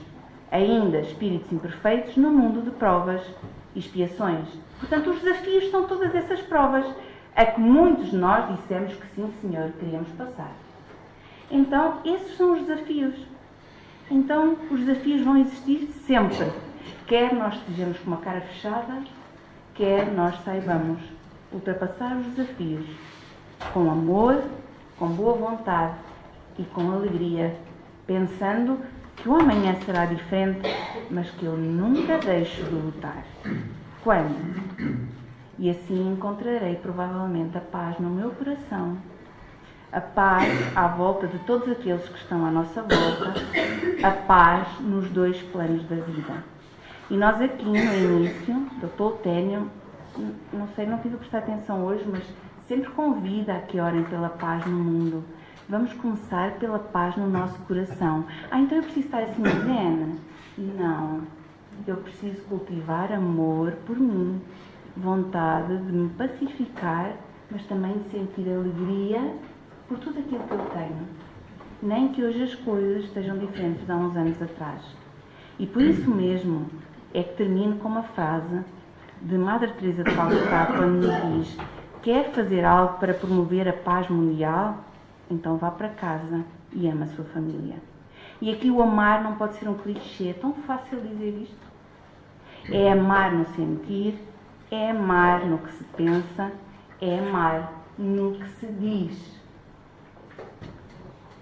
ainda espíritos imperfeitos no mundo de provas e expiações. Portanto, os desafios são todas essas provas a que muitos de nós dissemos que sim, Senhor, queríamos passar. Então, esses são os desafios. Então, os desafios vão existir sempre. Quer nós estejamos com uma cara fechada, quer nós saibamos ultrapassar os desafios com amor, com boa vontade e com alegria, pensando que o amanhã será diferente, mas que eu nunca deixo de lutar. Quando? E assim encontrarei provavelmente a paz no meu coração, a paz à volta de todos aqueles que estão à nossa volta, a paz nos dois planos da vida. E nós aqui no início, Dr. Tênio, não sei, não tive a prestar atenção hoje, mas sempre convida a que orem pela paz no mundo. Vamos começar pela paz no nosso coração. Então eu preciso estar assim zen? Não. Eu preciso cultivar amor por mim, vontade de me pacificar, mas também de sentir alegria por tudo aquilo que eu tenho. Nem que hoje as coisas estejam diferentes de há uns anos atrás. E por isso mesmo é que termino com uma frase de Madre Teresa de Calcutá, quando nos diz: quer fazer algo para promover a paz mundial? Então vá para casa e ama a sua família. E aqui o amar não pode ser um clichê, é tão fácil dizer isto. É amar no sentir, é amar no que se pensa, é amar no que se diz.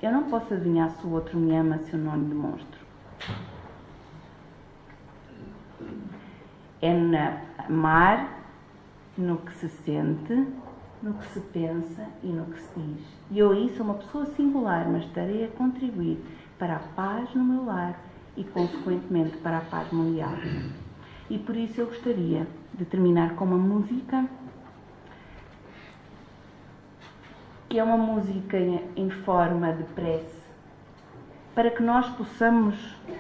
Eu não posso adivinhar se o outro me ama se eu não lhe demonstro. É amar no que se sente, no que se pensa e no que se diz. E eu aí sou uma pessoa singular, mas estarei a contribuir para a paz no meu lar e, consequentemente, para a paz mundial. E por isso eu gostaria de terminar com uma música que é uma música em forma de prece, para que nós possamos,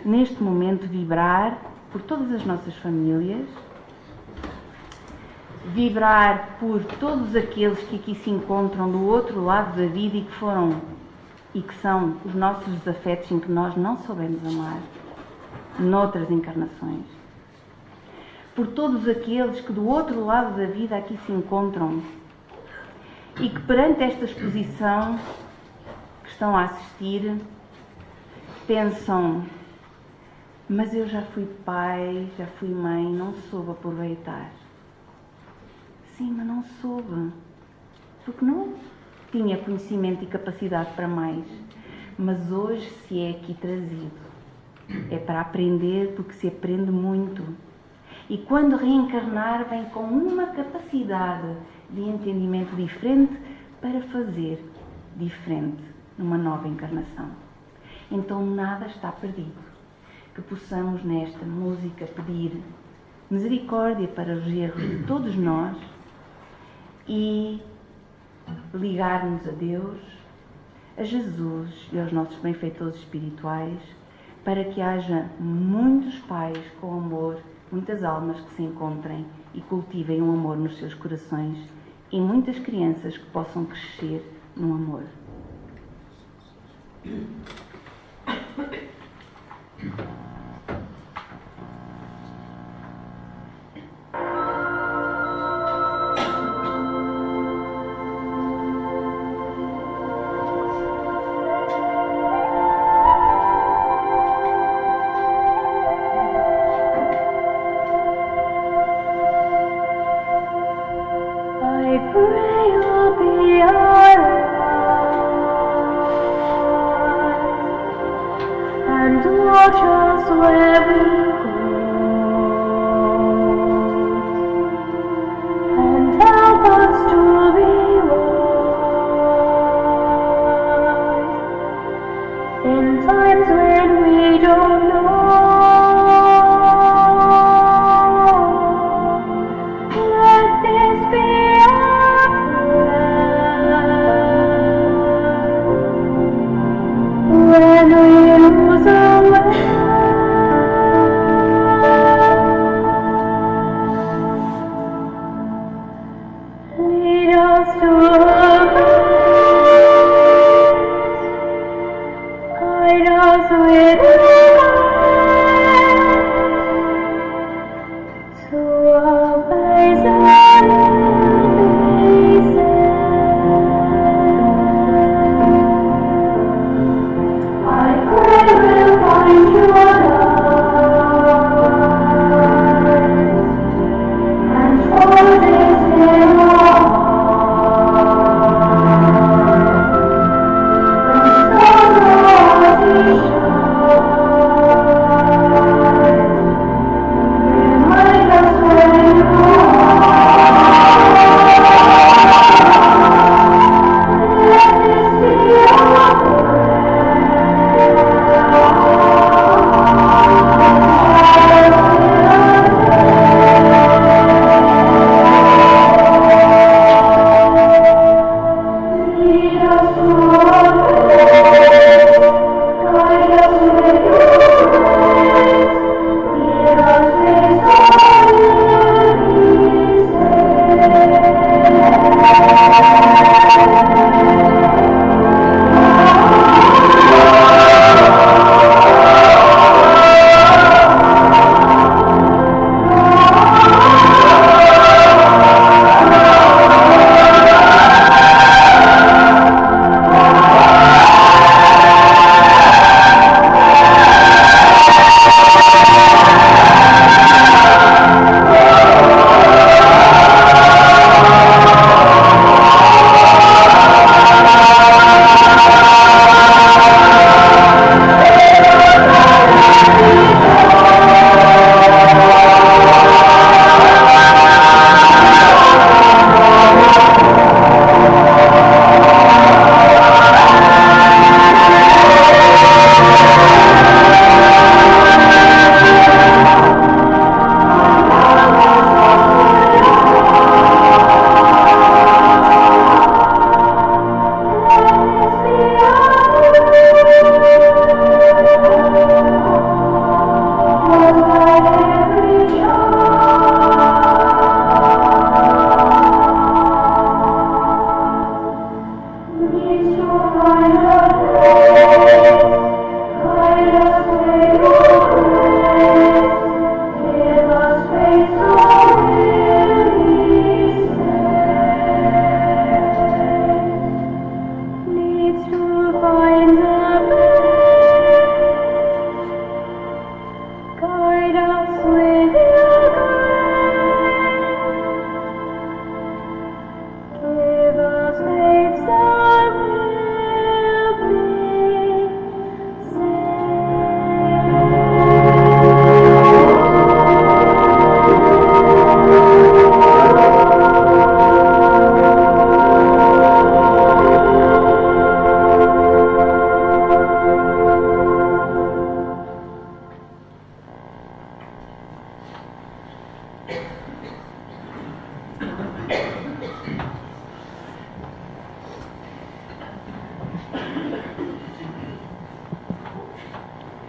neste momento, vibrar por todas as nossas famílias, vibrar por todos aqueles que aqui se encontram do outro lado da vida e que foram e que são os nossos desafetos em que nós não soubemos amar noutras encarnações. Por todos aqueles que do outro lado da vida aqui se encontram e que perante esta exposição que estão a assistir pensam: mas eu já fui pai, já fui mãe, não soube aproveitar. Sim, mas não soube, porque não tinha conhecimento e capacidade para mais. Mas hoje se é aqui trazido. É para aprender, porque se aprende muito. E quando reencarnar, vem com uma capacidade de entendimento diferente para fazer diferente numa nova encarnação. Então nada está perdido. Que possamos nesta música pedir misericórdia para os erros de todos nós e ligar-nos a Deus, a Jesus e aos nossos benfeitores espirituais, para que haja muitos pais com amor, muitas almas que se encontrem e cultivem um amor nos seus corações e muitas crianças que possam crescer no amor.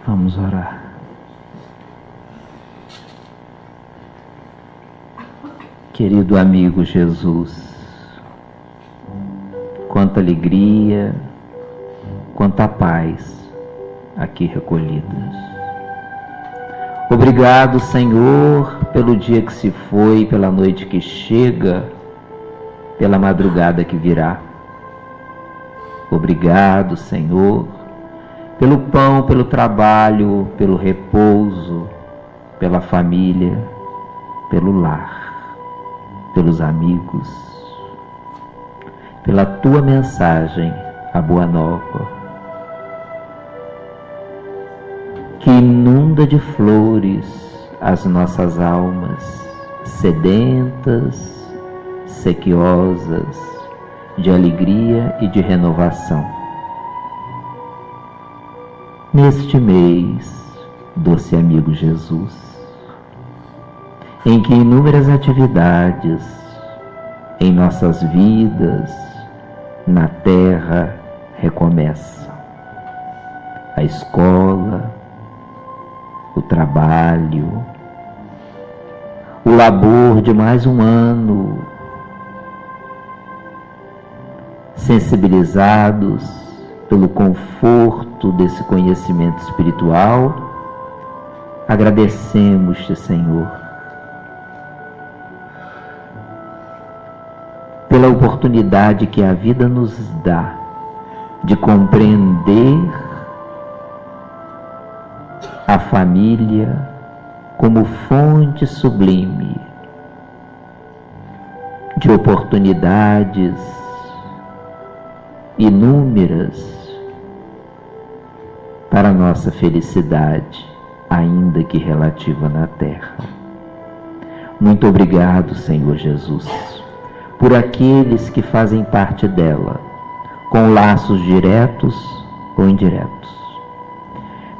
Vamos orar. Querido amigo Jesus, quanta alegria, quanta paz aqui recolhidas. Obrigado, Senhor, pelo dia que se foi, pela noite que chega, pela madrugada que virá. Obrigado, Senhor, pelo pão, pelo trabalho, pelo repouso, pela família, pelo lar, pelos amigos, pela tua mensagem, a boa nova, que inunda de flores as nossas almas, sedentas, sequiosas, de alegria e de renovação. Neste mês, doce amigo Jesus, em que inúmeras atividades em nossas vidas, na terra, recomeçam. A escola, o trabalho, o labor de mais um ano, sensibilizados pelo conforto desse conhecimento espiritual, agradecemos-te, Senhor, pela oportunidade que a vida nos dá de compreender a família como fonte sublime de oportunidades inúmeras para a nossa felicidade, ainda que relativa na terra. Muito obrigado, Senhor Jesus, por aqueles que fazem parte dela, com laços diretos ou indiretos.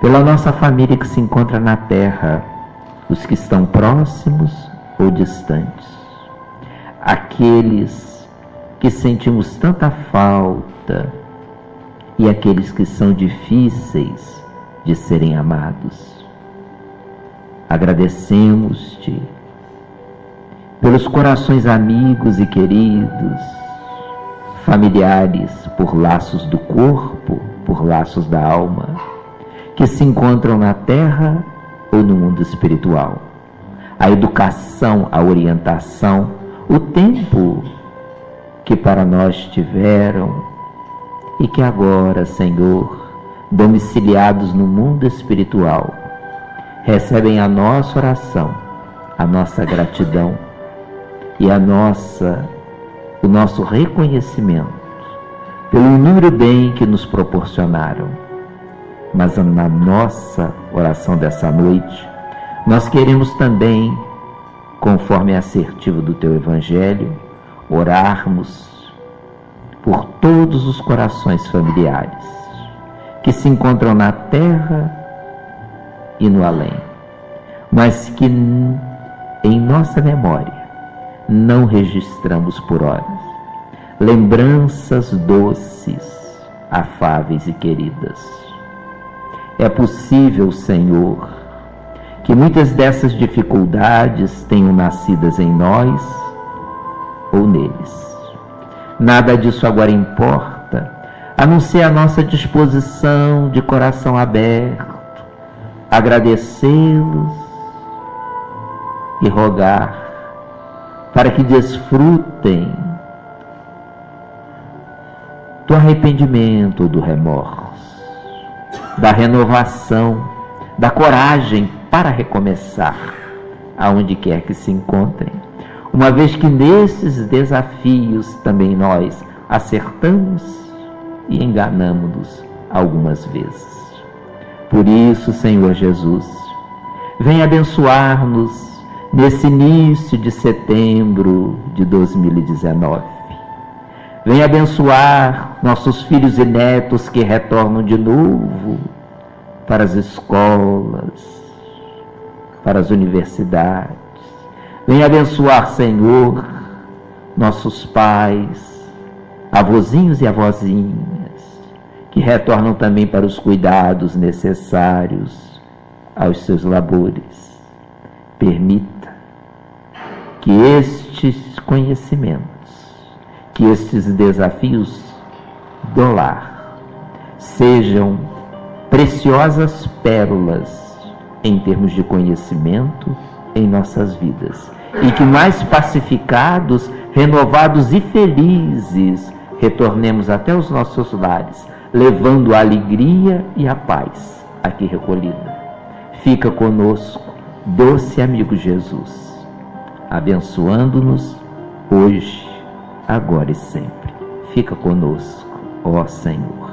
Pela nossa família que se encontra na terra, os que estão próximos ou distantes. Aqueles que sentimos tanta falta e aqueles que são difíceis de serem amados. Agradecemos-te pelos corações amigos e queridos, familiares por laços do corpo, por laços da alma, que se encontram na terra ou no mundo espiritual. A educação, a orientação, o tempo que para nós tiveram e que agora, Senhor, domiciliados no mundo espiritual, recebem a nossa oração, a nossa gratidão e o nosso reconhecimento pelo inúmero bem que nos proporcionaram. Mas na nossa oração dessa noite, nós queremos também, conforme é assertivo do teu Evangelho, orarmos por todos os corações familiares que se encontram na terra e no além, mas que em nossa memória não registramos por horas. Lembranças doces, afáveis e queridas. É possível, Senhor, que muitas dessas dificuldades tenham nascidas em nós ou neles. Nada disso agora importa, anunciar a nossa disposição de coração aberto, agradecê-los e rogar para que desfrutem do arrependimento, do remorso, da renovação, da coragem para recomeçar, aonde quer que se encontrem, uma vez que nesses desafios também nós acertamos e enganamos-nos algumas vezes. Por isso, Senhor Jesus, vem abençoar-nos nesse início de setembro de 2019. Vem abençoar nossos filhos e netos que retornam de novo para as escolas, para as universidades. Vem abençoar, Senhor, nossos pais, avôzinhos e avózinhas, que retornam também para os cuidados necessários aos seus labores. Permita que estes conhecimentos, que estes desafios do lar sejam preciosas pérolas em termos de conhecimento em nossas vidas, e que mais pacificados, renovados e felizes retornemos até os nossos lares, levando a alegria e a paz aqui recolhida. Fica conosco, doce amigo Jesus, abençoando-nos hoje, agora e sempre. Fica conosco, ó Senhor.